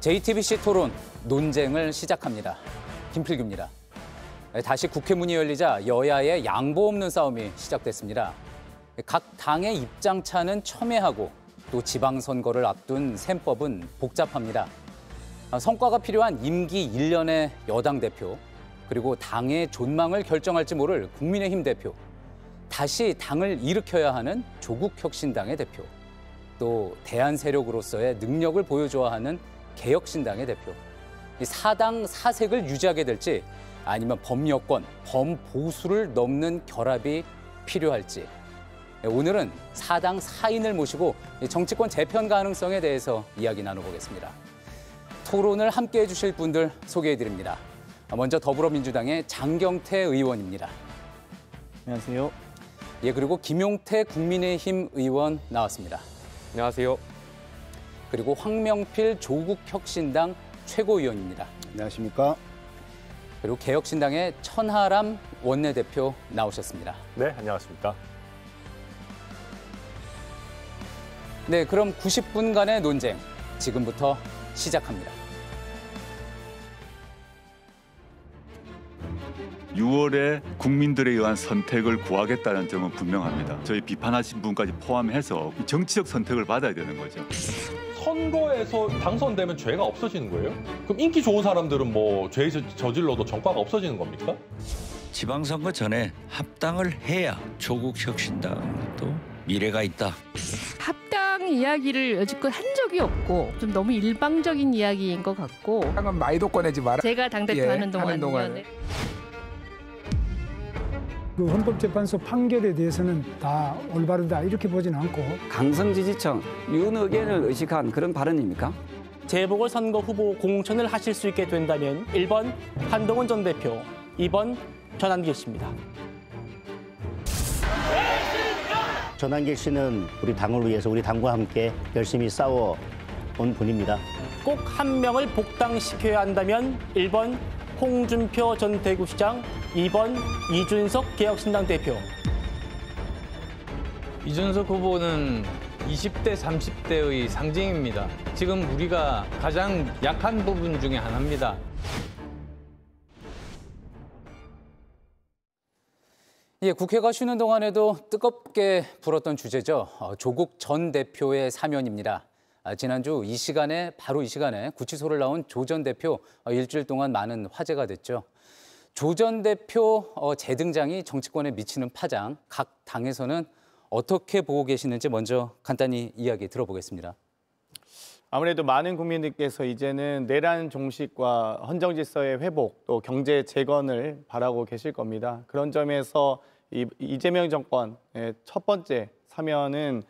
JTBC 토론 논쟁을 시작합니다. 김필규입니다. 다시 국회 문이 열리자 여야의 양보 없는 싸움이 시작됐습니다. 각 당의 입장차는 첨예하고 또 지방선거를 앞둔 셈법은 복잡합니다. 성과가 필요한 임기 1년의 여당 대표, 그리고 당의 존망을 결정할지 모를 국민의힘 대표, 다시 당을 일으켜야 하는 조국혁신당의 대표, 또 대안 세력으로서의 능력을 보여줘야 하는 개혁신당의 대표. 이 사당 사색을 유지하게 될지 아니면 범여권, 범보수를 넘는 결합이 필요할지. 오늘은 사당 사인을 모시고 정치권 재편 가능성에 대해서 이야기 나눠보겠습니다. 토론을 함께해 주실 분들 소개해드립니다. 먼저 더불어민주당의 장경태 의원입니다. 안녕하세요. 예, 그리고 김용태 국민의힘 의원 나왔습니다. 안녕하세요. 그리고 황명필 조국혁신당 최고위원입니다. 안녕하십니까. 그리고 개혁신당의 천하람 원내대표 나오셨습니다. 네, 안녕하십니까. 네, 그럼 90분간의 논쟁 지금부터 시작합니다. 6월에 국민들에 의한 선택을 구하겠다는 점은 분명합니다. 저희 비판하신 분까지 포함해서 정치적 선택을 받아야 되는 거죠. 선거에서 당선되면 죄가 없어지는 거예요? 그럼 인기 좋은 사람들은 뭐 죄 저질러도 정과가 없어지는 겁니까? 지방선거 전에 합당을 해야 조국혁신당도 미래가 있다. 합당 이야기를 여지껏 한 적이 없고 좀 너무 일방적인 이야기인 것 같고. 당은 많이도 꺼내지 마라. 제가 당대표 하는 동안. 그 헌법재판소 판결에 대해서는 다 올바르다 이렇게 보지는 않고. 강성지지층 윤 의견을 의식한 그런 발언입니까? 재보궐선거 후보 공천을 하실 수 있게 된다면 1번 한동훈 전 대표, 2번 전한길 씨입니다. 전한길 씨는 우리 당을 위해서 우리 당과 함께 열심히 싸워온 분입니다. 꼭 한 명을 복당시켜야 한다면 1번 홍준표 전 대구시장, 2번 이준석 개혁신당 대표. 이준석 후보는 20대, 30대의 상징입니다. 지금 우리가 가장 약한 부분 중에 하나입니다. 예, 국회가 쉬는 동안에도 뜨겁게 불었던 주제죠. 조국 전 대표의 사면입니다. 지난주 바로 이 시간에 구치소를 나온 조 전 대표 일주일 동안 많은 화제가 됐죠. 조 전 대표 재등장이 정치권에 미치는 파장, 각 당에서는 어떻게 보고 계시는지 먼저 간단히 이야기 들어보겠습니다. 아무래도 많은 국민들께서 이제는 내란 종식과 헌정 질서의 회복, 또 경제 재건을 바라고 계실 겁니다. 그런 점에서 이재명 정권의 첫 번째 사면은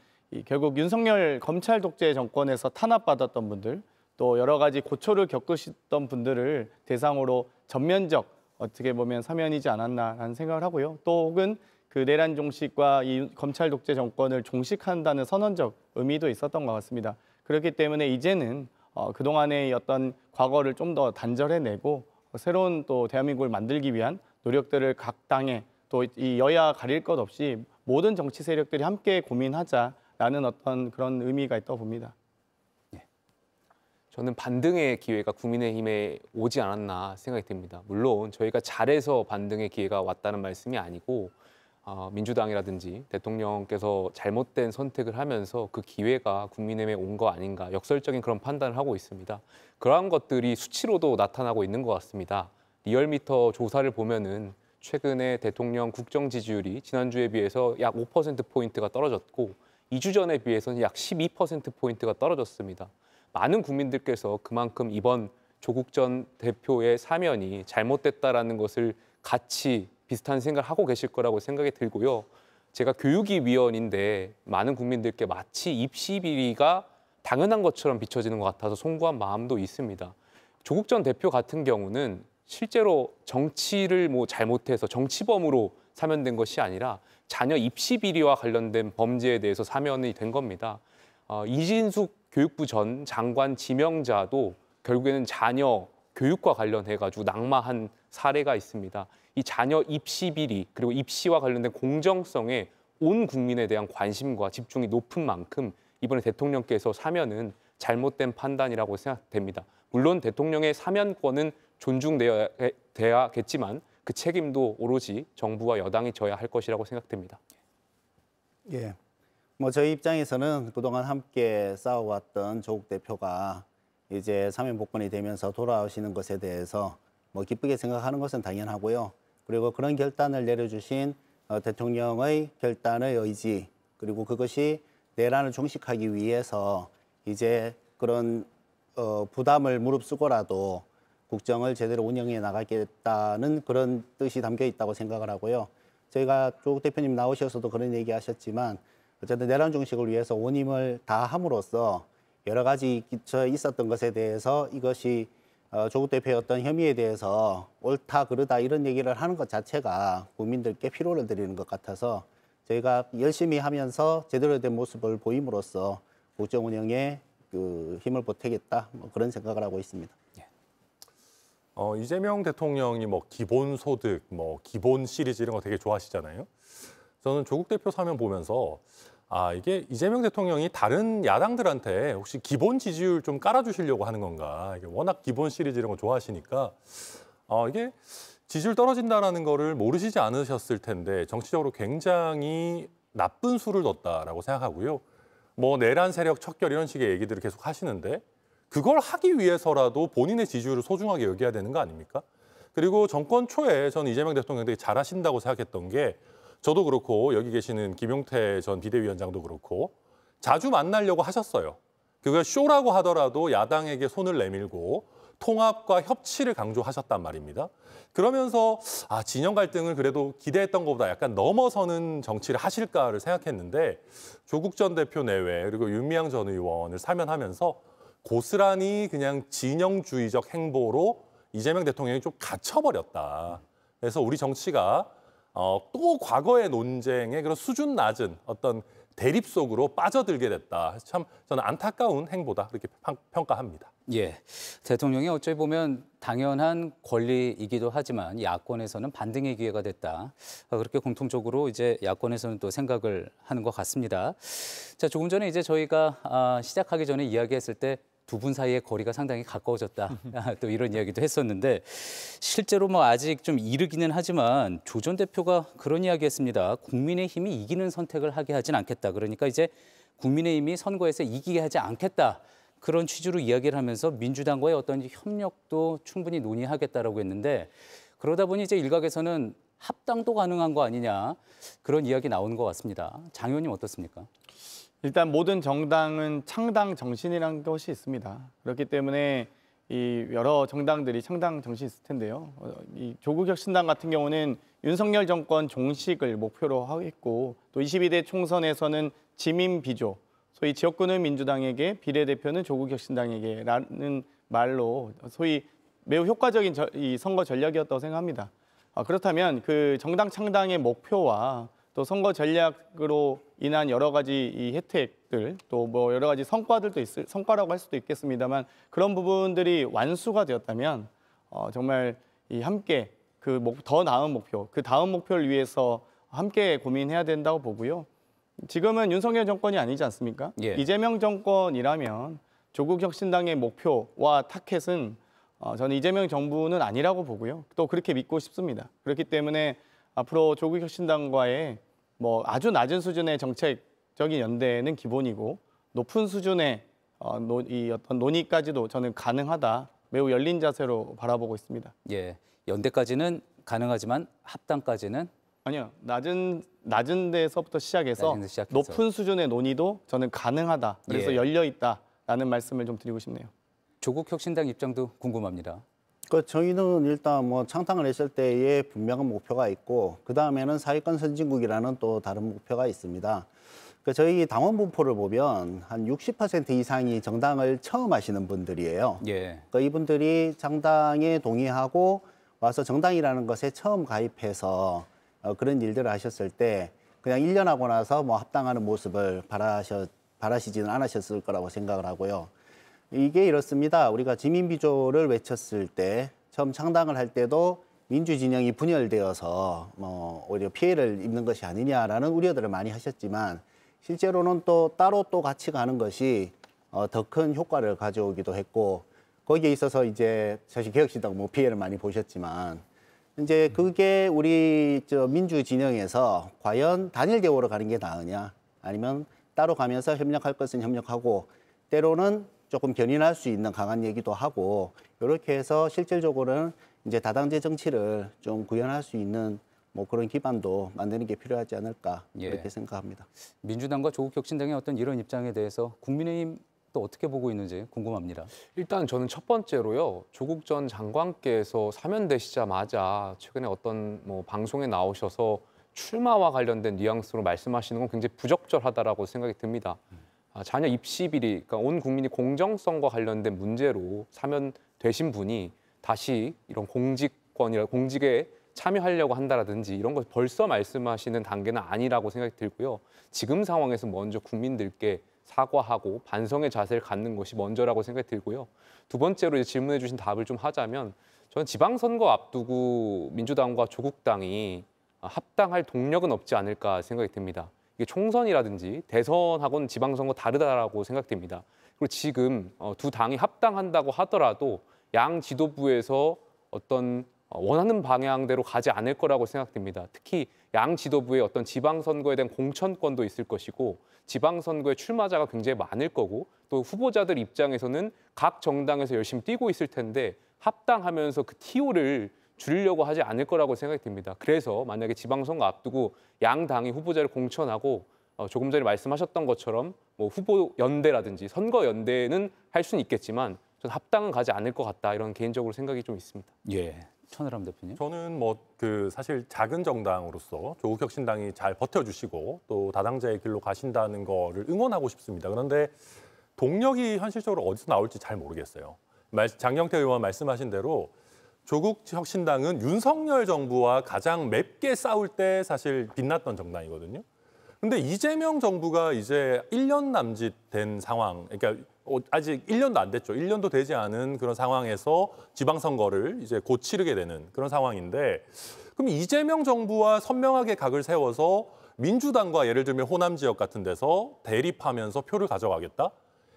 결국 윤석열 검찰 독재 정권에서 탄압받았던 분들, 또 여러 가지 고초를 겪으셨던 분들을 대상으로 전면적 어떻게 보면 사면이지 않았나라는 생각을 하고요. 또 혹은 그 내란 종식과 이 검찰 독재 정권을 종식한다는 선언적 의미도 있었던 것 같습니다. 그렇기 때문에 이제는 그동안의 어떤 과거를 좀 더 단절해내고 새로운 또 대한민국을 만들기 위한 노력들을 각 당에 또 이 여야 가릴 것 없이 모든 정치 세력들이 함께 고민하자라는 어떤 그런 의미가 있다고 봅니다. 저는 반등의 기회가 국민의힘에 오지 않았나 생각이 듭니다. 물론 저희가 잘해서 반등의 기회가 왔다는 말씀이 아니고 민주당이라든지 대통령께서 잘못된 선택을 하면서 그 기회가 국민의힘에 온 거 아닌가 역설적인 그런 판단을 하고 있습니다. 그러한 것들이 수치로도 나타나고 있는 것 같습니다. 리얼미터 조사를 보면은 최근에 대통령 국정 지지율이 지난주에 비해서 약 5%포인트가 떨어졌고 2주 전에 비해서는 약 12%포인트가 떨어졌습니다. 많은 국민들께서 그만큼 이번 조국 전 대표의 사면이 잘못됐다라는 것을 같이 비슷한 생각을 하고 계실 거라고 생각이 들고요. 제가 교육위 위원인데 많은 국민들께 마치 입시 비리가 당연한 것처럼 비춰지는 것 같아서 송구한 마음도 있습니다. 조국 전 대표 같은 경우는 실제로 정치를 잘못해서 정치범으로 사면된 것이 아니라 자녀 입시 비리와 관련된 범죄에 대해서 사면이 된 겁니다. 이진숙 교육부 전 장관 지명자도 결국에는 자녀 교육과 관련해가지고 낙마한 사례가 있습니다. 이 자녀 입시 비리 그리고 입시와 관련된 공정성에 온 국민에 대한 관심과 집중이 높은 만큼 이번에 대통령께서 사면은 잘못된 판단이라고 생각됩니다. 물론 대통령의 사면권은 존중돼야겠지만 그 책임도 오로지 정부와 여당이 져야 할 것이라고 생각됩니다. 예, 뭐 저희 입장에서는 그동안 함께 싸워왔던 조국 대표가 이제 사면 복권이 되면서 돌아오시는 것에 대해서 뭐 기쁘게 생각하는 것은 당연하고요. 그리고 그런 결단을 내려주신 대통령의 결단의 의지, 그리고 그것이 내란을 종식하기 위해서 이제 그런 부담을 무릅쓰고라도 국정을 제대로 운영해 나가겠다는 그런 뜻이 담겨 있다고 생각을 하고요. 저희가 조국 대표님 나오셔서도 그런 얘기 하셨지만 어쨌든 내란 종식을 위해서 온 힘을 다함으로써 여러 가지 있었던 것에 대해서 이것이 조국 대표의 어떤 혐의에 대해서 옳다 그르다 이런 얘기를 하는 것 자체가 국민들께 피로를 드리는 것 같아서 저희가 열심히 하면서 제대로 된 모습을 보임으로써 국정 운영에 그 힘을 보태겠다 뭐 그런 생각을 하고 있습니다. 이재명 대통령이 뭐 기본소득, 뭐 기본 시리즈 이런 거 되게 좋아하시잖아요. 저는 조국 대표 사면 보면서 이게 이재명 대통령이 다른 야당들한테 혹시 기본 지지율 좀 깔아주시려고 하는 건가. 이게 워낙 기본 시리즈 이런 거 좋아하시니까 이게 지지율 떨어진다는 거를 모르시지 않으셨을 텐데 정치적으로 굉장히 나쁜 수를 뒀다라고 생각하고요. 뭐 내란 세력 척결 이런 식의 얘기들을 계속 하시는데 그걸 하기 위해서라도 본인의 지지율을 소중하게 여겨야 되는 거 아닙니까? 그리고 정권 초에 저는 이재명 대통령 되게 잘하신다고 생각했던 게 저도 그렇고 여기 계시는 김용태 전 비대위원장도 그렇고 자주 만나려고 하셨어요. 그걸 쇼라고 하더라도 야당에게 손을 내밀고 통합과 협치를 강조하셨단 말입니다. 그러면서 진영 갈등을 그래도 기대했던 것보다 약간 넘어서는 정치를 하실까를 생각했는데 조국 전 대표 내외 그리고 윤미향 전 의원을 사면하면서 고스란히 그냥 진영주의적 행보로 이재명 대통령이 좀 갇혀버렸다. 그래서 우리 정치가 또 과거의 논쟁의 그런 수준 낮은 어떤 대립 속으로 빠져들게 됐다. 참 저는 안타까운 행보다 그렇게 평가합니다. 예, 대통령이 어찌 보면 당연한 권리이기도 하지만 야권에서는 반등의 기회가 됐다. 그렇게 공통적으로 이제 야권에서는 또 생각을 하는 것 같습니다. 자, 조금 전에 이제 저희가 시작하기 전에 이야기했을 때 두 분 사이의 거리가 상당히 가까워졌다. 또 이런 이야기도 했었는데 실제로 뭐 아직 좀 이르기는 하지만 조 전 대표가 그런 이야기했습니다. 국민의힘이 이기는 선택을 하게 하진 않겠다. 그러니까 이제 국민의힘이 선거에서 이기게 하지 않겠다. 그런 취지로 이야기를 하면서 민주당과의 어떤 협력도 충분히 논의하겠다라고 했는데 그러다 보니 이제 일각에서는 합당도 가능한 거 아니냐 그런 이야기 나오는 것 같습니다. 장 의원님 어떻습니까? 일단 모든 정당은 창당 정신이라는 것이 있습니다. 그렇기 때문에 이 여러 정당들이 창당 정신이 있을 텐데요. 이 조국혁신당 같은 경우는 윤석열 정권 종식을 목표로 하고 있고 또 22대 총선에서는 지민 비조, 소위 지역구는 민주당에게 비례대표는 조국혁신당에게라는 말로 소위 매우 효과적인 이 선거 전략이었다고 생각합니다. 그렇다면 그 정당 창당의 목표와 또 선거 전략으로 인한 여러 가지 이 혜택들 또 뭐 여러 가지 성과들도 있을 성과라고 할 수도 있겠습니다만 그런 부분들이 완수가 되었다면 정말 이 함께 그 더 나은 목표 그 다음 목표를 위해서 함께 고민해야 된다고 보고요. 지금은 윤석열 정권이 아니지 않습니까? 예. 이재명 정권이라면 조국혁신당의 목표와 타켓은 저는 이재명 정부는 아니라고 보고요. 또 그렇게 믿고 싶습니다. 그렇기 때문에 앞으로 조국혁신당과의 뭐 아주 낮은 수준의 정책적인 연대는 기본이고 높은 수준의 이 어떤 논의까지도 저는 가능하다. 매우 열린 자세로 바라보고 있습니다. 예, 연대까지는 가능하지만 합당까지는 아니요. 낮은 데서부터 시작해서 높은 수준의 논의도 저는 가능하다. 그래서 열려 있다라는 말씀을 좀 드리고 싶네요. 조국혁신당 입장도 궁금합니다. 저희는 일단 뭐 창당을 했을 때에 분명한 목표가 있고 그 다음에는 사회권 선진국이라는 또 다른 목표가 있습니다. 저희 당원 분포를 보면 한 60% 이상이 정당을 처음 하시는 분들이에요. 예. 이분들이 창당에 동의하고 와서 정당이라는 것에 처음 가입해서 그런 일들을 하셨을 때 그냥 1년 하고 나서 뭐 합당하는 모습을 바라시지는 않으셨을 거라고 생각을 하고요. 이게 이렇습니다. 우리가 지민비조를 외쳤을 때 처음 창당을 할 때도 민주진영이 분열되어서 뭐 오히려 피해를 입는 것이 아니냐라는 우려들을 많이 하셨지만 실제로는 또 따로 또 같이 가는 것이 더 큰 효과를 가져오기도 했고 거기에 있어서 이제 사실 개혁신당 뭐 피해를 많이 보셨지만 이제 그게 우리 민주 진영에서 과연 단일 대우로 가는 게 나으냐 아니면 따로 가면서 협력할 것은 협력하고 때로는 조금 견인할 수 있는 강한 얘기도 하고 이렇게 해서 실질적으로는 이제 다당제 정치를 좀 구현할 수 있는 뭐 그런 기반도 만드는 게 필요하지 않을까 그렇게 생각합니다. 민주당과 조국혁신당의 어떤 이런 입장에 대해서 국민의힘 또 어떻게 보고 있는지 궁금합니다. 일단 저는 첫 번째로요. 조국 전 장관께서 사면되시자마자 최근에 어떤 뭐 방송에 나오셔서 출마와 관련된 뉘앙스로 말씀하시는 건 굉장히 부적절하다라고 생각이 듭니다. 자녀 입시 비리, 그러니까 온 국민이 공정성과 관련된 문제로 사면되신 분이 다시 이런 공직에 참여하려고 한다라든지 이런 걸 벌써 말씀하시는 단계는 아니라고 생각이 들고요. 지금 상황에서 먼저 국민들께 사과하고 반성의 자세를 갖는 것이 먼저라고 생각이 들고요. 두 번째로 이제 질문해 주신 답을 좀 하자면 저는 지방선거 앞두고 민주당과 조국당이 합당할 동력은 없지 않을까 생각이 듭니다. 이게 총선이라든지 대선하고는 지방선거 다르다라고 생각됩니다. 그리고 지금 두 당이 합당한다고 하더라도 양 지도부에서 어떤 원하는 방향대로 가지 않을 거라고 생각됩니다. 특히 양 지도부의 어떤 지방선거에 대한 공천권도 있을 것이고 지방선거에 출마자가 굉장히 많을 거고 또 후보자들 입장에서는 각 정당에서 열심히 뛰고 있을 텐데 합당하면서 그 TO를 줄이려고 하지 않을 거라고 생각이 듭니다. 그래서 만약에 지방선거 앞두고 양 당이 후보자를 공천하고 조금 전에 말씀하셨던 것처럼 뭐 후보 연대라든지 선거 연대는 할 수는 있겠지만 저는 합당은 가지 않을 것 같다 이런 개인적으로 생각이 좀 있습니다. 예. 천하람 대표님. 저는 뭐 사실 작은 정당으로서 조국혁신당이 잘 버텨주시고 또 다당제의 길로 가신다는 거를 응원하고 싶습니다. 그런데 동력이 현실적으로 어디서 나올지 잘 모르겠어요. 장경태 의원 말씀하신 대로 조국혁신당은 윤석열 정부와 가장 맵게 싸울 때 사실 빛났던 정당이거든요. 근데 이재명 정부가 이제 1년 남짓 된 상황, 그러니까 아직 1년도 안 됐죠. 1년도 되지 않은 그런 상황에서 지방선거를 이제 곧 치르게 되는 그런 상황인데 그럼 이재명 정부와 선명하게 각을 세워서 민주당과 예를 들면 호남 지역 같은 데서 대립하면서 표를 가져가겠다?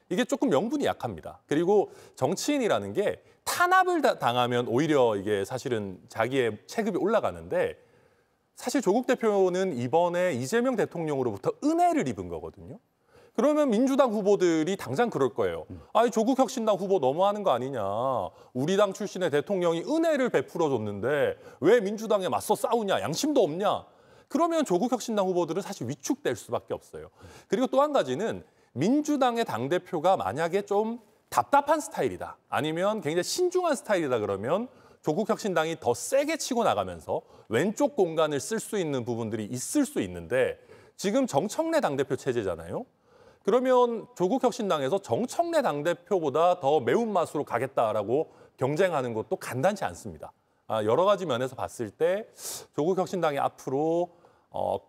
이게 조금 명분이 약합니다. 그리고 정치인이라는 게 탄압을 당하면 오히려 이게 사실은 자기의 체급이 올라가는데 사실 조국 대표는 이번에 이재명 대통령으로부터 은혜를 입은 거거든요. 그러면 민주당 후보들이 당장 그럴 거예요. 아니 조국혁신당 후보 너무하는 거 아니냐. 우리 당 출신의 대통령이 은혜를 베풀어줬는데 왜 민주당에 맞서 싸우냐. 양심도 없냐. 그러면 조국혁신당 후보들은 사실 위축될 수밖에 없어요. 그리고 또 한 가지는 민주당의 당대표가 만약에 좀 답답한 스타일이다. 아니면 굉장히 신중한 스타일이다 그러면 조국혁신당이 더 세게 치고 나가면서 왼쪽 공간을 쓸 수 있는 부분들이 있을 수 있는데 지금 정청래 당대표 체제잖아요. 그러면 조국혁신당에서 정청래 당대표보다 더 매운맛으로 가겠다라고 경쟁하는 것도 간단치 않습니다. 여러 가지 면에서 봤을 때 조국혁신당이 앞으로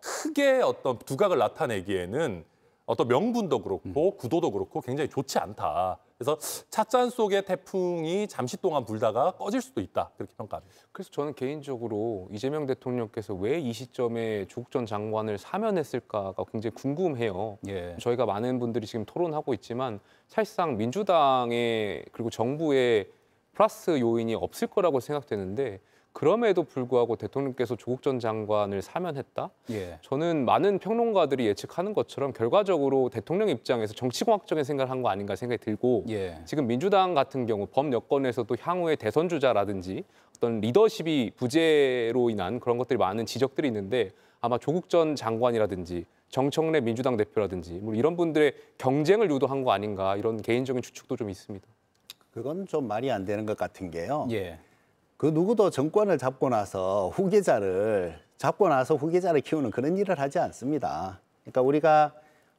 크게 어떤 두각을 나타내기에는 어떤 명분도 그렇고 구도도 그렇고 굉장히 좋지 않다. 그래서 찻잔 속의 태풍이 잠시 동안 불다가 꺼질 수도 있다. 그렇게 평가합니다. 그래서 저는 개인적으로 이재명 대통령께서 왜 이 시점에 조국 전 장관을 사면했을까가 굉장히 궁금해요. 예. 저희가 많은 분들이 지금 토론하고 있지만 사실상 민주당의 그리고 정부의 플러스 요인이 없을 거라고 생각되는데 그럼에도 불구하고 대통령께서 조국 전 장관을 사면했다? 예. 저는 많은 평론가들이 예측하는 것처럼 결과적으로 대통령 입장에서 정치공학적인 생각을 한 거 아닌가 생각이 들고 예. 지금 민주당 같은 경우 범 여건에서도 향후의 대선 주자라든지 어떤 리더십이 부재로 인한 그런 것들이 많은 지적들이 있는데 아마 조국 전 장관이라든지 정청래 민주당 대표라든지 뭐 이런 분들의 경쟁을 유도한 거 아닌가 이런 개인적인 추측도 좀 있습니다. 그건 좀 말이 안 되는 것 같은 게요. 예. 그 누구도 정권을 잡고 나서 후계자를 키우는 그런 일을 하지 않습니다. 그러니까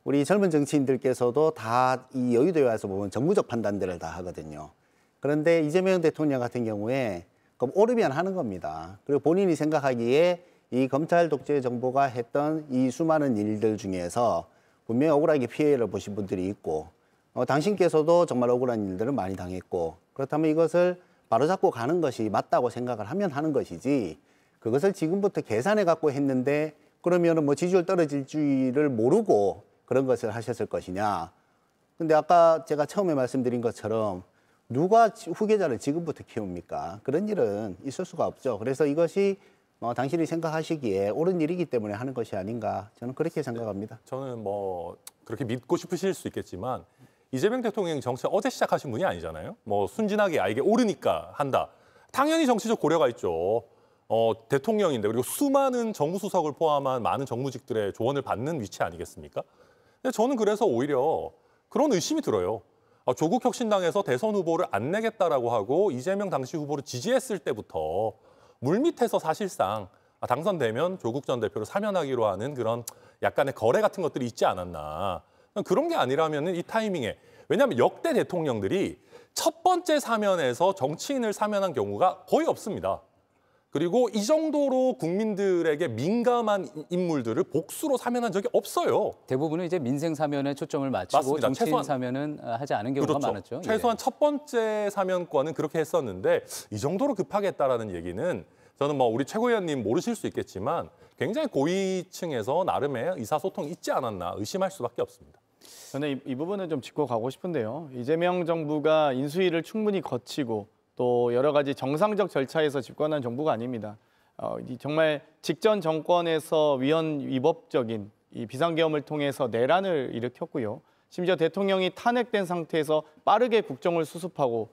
우리 젊은 정치인들께서도 다 이 여의도에 와서 보면 정무적 판단들을 다 하거든요. 그런데 이재명 대통령 같은 경우에 그럼 오르면 하는 겁니다. 그리고 본인이 생각하기에 이 검찰 독재 정부가 했던 이 수많은 일들 중에서 분명히 억울하게 피해를 보신 분들이 있고 당신께서도 정말 억울한 일들을 많이 당했고 그렇다면 이것을 바로잡고 가는 것이 맞다고 생각을 하면 하는 것이지 그것을 지금부터 계산해 갖고 했는데 그러면은 뭐 지지율 떨어질 줄을 모르고 그런 것을 하셨을 것이냐. 근데 아까 제가 처음에 말씀드린 것처럼 누가 후계자를 지금부터 키웁니까? 그런 일은 있을 수가 없죠. 그래서 이것이 당신이 생각하시기에 옳은 일이기 때문에 하는 것이 아닌가 저는 그렇게 생각합니다. 저는 뭐 그렇게 믿고 싶으실 수 있겠지만 이재명 대통령이 정치 어제 시작하신 분이 아니잖아요. 뭐 순진하게 이게 옳으니까 한다. 당연히 정치적 고려가 있죠. 대통령인데 그리고 수많은 정무수석을 포함한 많은 정무직들의 조언을 받는 위치 아니겠습니까? 근데 저는 그래서 오히려 그런 의심이 들어요. 조국 혁신당에서 대선 후보를 안 내겠다라고 하고 이재명 당시 후보를 지지했을 때부터 물밑에서 사실상 당선되면 조국 전 대표를 사면하기로 하는 그런 약간의 거래 같은 것들이 있지 않았나. 그런 게 아니라면 이 타이밍에. 왜냐하면 역대 대통령들이 첫 번째 사면에서 정치인을 사면한 경우가 거의 없습니다. 그리고 이 정도로 국민들에게 민감한 인물들을 복수로 사면한 적이 없어요. 대부분은 이제 민생 사면에 초점을 맞추고 맞습니다. 정치인 최소한, 사면은 하지 않은 경우가 그렇죠. 많았죠. 최소한 첫 번째 사면권은 그렇게 했었는데 이 정도로 급하게 했다라는 얘기는 저는 뭐 우리 최고위원님 모르실 수 있겠지만 굉장히 고위층에서 나름의 의사소통이 있지 않았나 의심할 수밖에 없습니다. 저는 이 부분은 좀 짚고 가고 싶은데요. 이재명 정부가 인수위를 충분히 거치고 또 여러 가지 정상적 절차에서 집권한 정부가 아닙니다. 정말 직전 정권에서 위헌위법적인 이 비상계엄을 통해서 내란을 일으켰고요. 심지어 대통령이 탄핵된 상태에서 빠르게 국정을 수습하고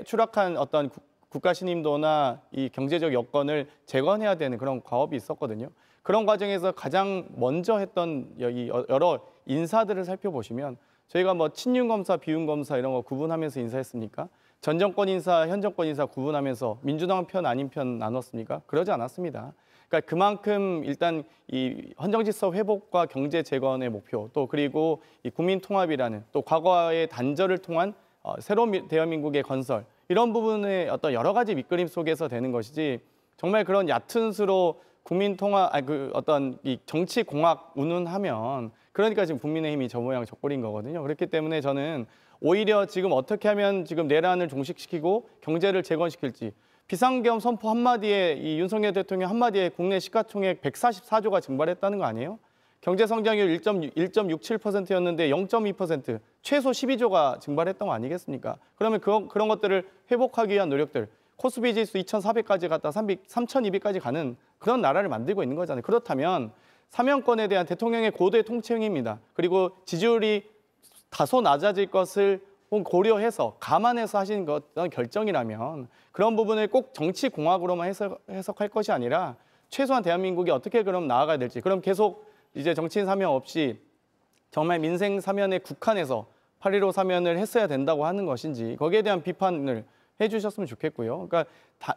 추락한 어떤 국가 신임도나 이 경제적 여건을 재건해야 되는 그런 과업이 있었거든요. 그런 과정에서 가장 먼저 했던 여러 인사들을 살펴보시면 저희가 뭐 친윤 검사, 비윤 검사 이런 거 구분하면서 인사했습니까? 전 정권 인사, 현 정권 인사 구분하면서 민주당 편 아닌 편 나눴습니까? 그러지 않았습니다. 그러니까 그만큼 일단 이 헌정질서 회복과 경제 재건의 목표 또 그리고 이 국민 통합이라는 또 과거의 단절을 통한 새로운 대한민국의 건설 이런 부분의 어떤 여러 가지 밑그림 속에서 되는 것이지 정말 그런 얕은 수로 국민 통합 어떤 이 정치 공학 운운하면 그러니까 지금 국민의힘이 저 모양 저 꼴인 거거든요. 그렇기 때문에 저는 오히려 지금 어떻게 하면 지금 내란을 종식시키고 경제를 재건시킬지 비상계엄 선포 한마디에 이 윤석열 대통령 한마디에 국내 시가총액 144조가 증발했다는 거 아니에요? 경제 성장률 1.67%였는데 0.2% 최소 12조가 증발했던 거 아니겠습니까? 그러면 그런 것들을 회복하기 위한 노력들 코스피 지수 2,400까지 갔다 3,200까지 가는 그런 나라를 만들고 있는 거잖아요. 그렇다면 사면권에 대한 대통령의 고도의 통치행위입니다. 그리고 지지율이 다소 낮아질 것을 고려해서 감안해서 하신 어떤 결정이라면 그런 부분을 꼭 정치 공학으로만 해석할 것이 아니라 최소한 대한민국이 어떻게 그럼 나아가야 될지 그럼 계속 이제 정치인 사면 없이 정말 민생 사면에 국한해서 8.15 사면을 했어야 된다고 하는 것인지 거기에 대한 비판을 해주셨으면 좋겠고요. 그러니까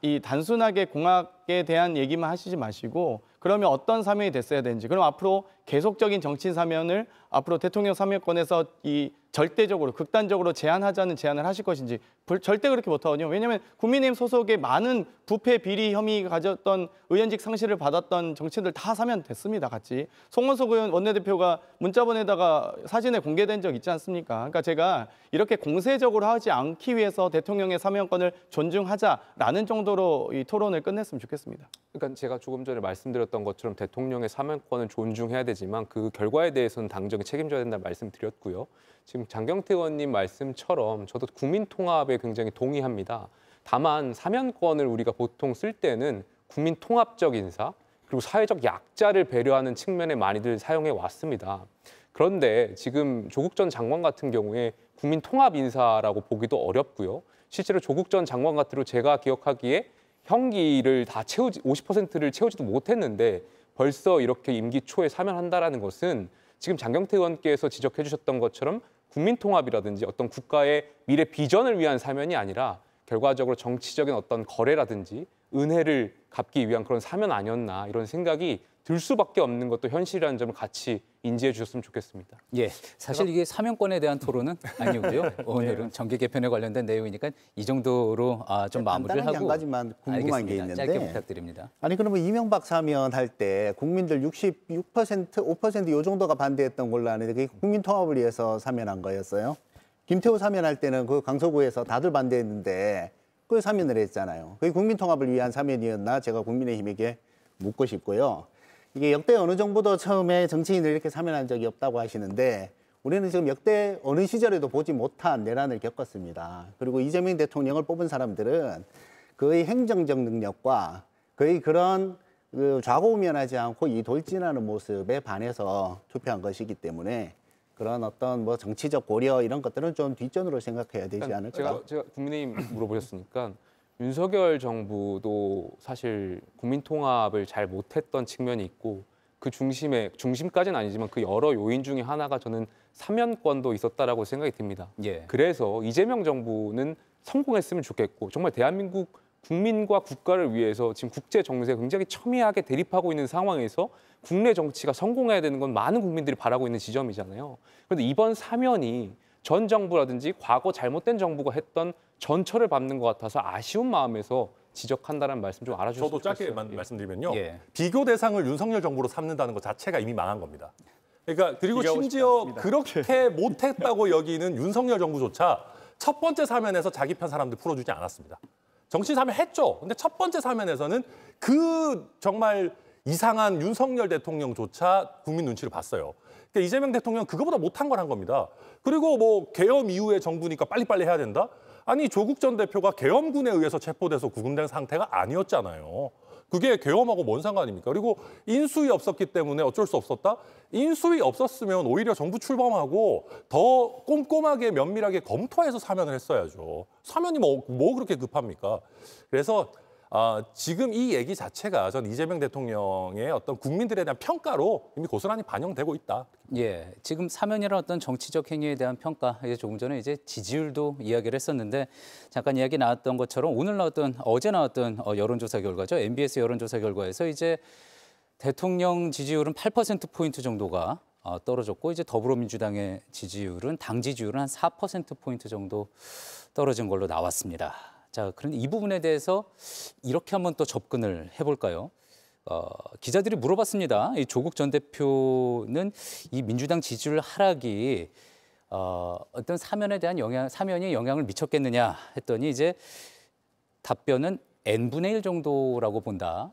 이 단순하게 공학에 대한 얘기만 하시지 마시고 그러면 어떤 사면이 됐어야 되는지 그럼 앞으로 계속적인 정치인 사면을 앞으로 대통령 사면권에서 이 절대적으로 극단적으로 제한하자는 제안을 하실 것인지 절대 그렇게 못하거든요. 왜냐하면 국민의힘 소속의 많은 부패 비리 혐의 가졌던 의원직 상실을 받았던 정치인들 다 사면됐습니다. 같이. 송원석 의원 원내대표가 문자 보내다가 사진에 공개된 적 있지 않습니까? 그러니까 제가 이렇게 공세적으로 하지 않기 위해서 대통령의 사면권을 존중하자라는 정도로 이 토론을 끝냈으면 좋겠습니다. 그러니까 제가 조금 전에 말씀드렸던 것처럼 대통령의 사면권을 존중해야 되지만 그 결과에 대해서는 당정이 책임져야 된다는 말씀드렸고요. 지금 장경태 의원님 말씀처럼 저도 국민 통합에 굉장히 동의합니다. 다만 사면권을 우리가 보통 쓸 때는 국민 통합적 인사 그리고 사회적 약자를 배려하는 측면에 많이들 사용해 왔습니다. 그런데 지금 조국 전 장관 같은 경우에 국민 통합 인사라고 보기도 어렵고요. 실제로 조국 전 장관 같은 제가 기억하기에 형기를 다 50%를 채우지도 못했는데 벌써 이렇게 임기 초에 사면한다라는 것은 지금 장경태 의원께서 지적해 주셨던 것처럼 국민통합이라든지 어떤 국가의 미래 비전을 위한 사면이 아니라 결과적으로 정치적인 어떤 거래라든지 은혜를 갚기 위한 그런 사면 아니었나 이런 생각이 들 수밖에 없는 것도 현실이라는 점을 같이 인지해 주셨으면 좋겠습니다. 예, 사실 이게 사면권에 대한 토론은 아니고요. 오늘은 정계 개편에 관련된 내용이니까 이 정도로 좀 마무리를 하고. 한 가지만 궁금한 알겠습니다. 게 있는데. 짧게 부탁드립니다. 아니 그러면 이명박 사면 할 때 국민들 66%, 5% 이 정도가 반대했던 걸로 아는데 그게 국민 통합을 위해서 사면한 거였어요. 김태호 사면할 때는 그 강서구에서 다들 반대했는데 그 사면을 했잖아요. 그게 국민 통합을 위한 사면이었나 제가 국민의힘에게 묻고 싶고요. 이게 역대 어느 정부도 처음에 정치인을 이렇게 사면한 적이 없다고 하시는데 우리는 지금 역대 어느 시절에도 보지 못한 내란을 겪었습니다. 그리고 이재명 대통령을 뽑은 사람들은 그의 행정적 능력과 그의 그런 좌고우면하지 않고 이 돌진하는 모습에 반해서 투표한 것이기 때문에 그런 어떤 뭐 정치적 고려 이런 것들은 좀 뒷전으로 생각해야 되지 않을까? 제가 국민의힘 물어보셨으니까 윤석열 정부도 사실 국민 통합을 잘 못했던 측면이 있고 그 중심까지는 아니지만 그 여러 요인 중에 하나가 저는 사면권도 있었다라고 생각이 듭니다. 예. 그래서 이재명 정부는 성공했으면 좋겠고 정말 대한민국 국민과 국가를 위해서 지금 국제 정세가 굉장히 첨예하게 대립하고 있는 상황에서 국내 정치가 성공해야 되는 건 많은 국민들이 바라고 있는 지점이잖아요. 그런데 이번 사면이 전 정부라든지 과거 잘못된 정부가 했던 전철을 밟는 것 같아서 아쉬운 마음에서 지적한다는 말씀 좀 알아주셨으면 저도 짧게 좋겠어요. 말씀드리면요. 예. 비교 대상을 윤석열 정부로 삼는다는 것 자체가 이미 망한 겁니다. 그러니까 그리고 심지어 그렇게 못했다고 여기는 윤석열 정부조차 첫 번째 사면에서 자기 편 사람들 풀어주지 않았습니다. 정치 사면 했죠. 근데 첫 번째 사면에서는 그 정말 이상한 윤석열 대통령조차 국민 눈치를 봤어요. 그러니까 이재명 대통령 그거보다 못한 걸 한 겁니다. 그리고 뭐 계엄 이후의 정부니까 빨리빨리 해야 된다? 아니 조국 전 대표가 계엄군에 의해서 체포돼서 구금된 상태가 아니었잖아요. 그게 계엄하고 뭔 상관입니까? 그리고 인수위 없었기 때문에 어쩔 수 없었다? 인수위 없었으면 오히려 정부 출범하고 더 꼼꼼하게 면밀하게 검토해서 사면을 했어야죠. 사면이 뭐 그렇게 급합니까? 그래서 지금 이 얘기 자체가 전 이재명 대통령의 어떤 국민들에 대한 평가로 이미 고스란히 반영되고 있다. 예, 지금 사면이라는 어떤 정치적 행위에 대한 평가, 조금 전에 이제 지지율도 이야기를 했었는데 잠깐 이야기 나왔던 것처럼 어제 나왔던 여론조사 결과죠. MBS 여론조사 결과에서 이제 대통령 지지율은 8%포인트 정도가 떨어졌고 이제 더불어민주당의 지지율은 당 지지율은 한 4%포인트 정도 떨어진 걸로 나왔습니다. 자, 그런데 이 부분에 대해서 이렇게 한번 또 접근을 해볼까요? 기자들이 물어봤습니다. 이 조국 전 대표는 이 민주당 지지율 하락이 어떤 사면에 대한 사면이 영향을 미쳤겠느냐 했더니 이제 답변은 n분의 1 정도라고 본다.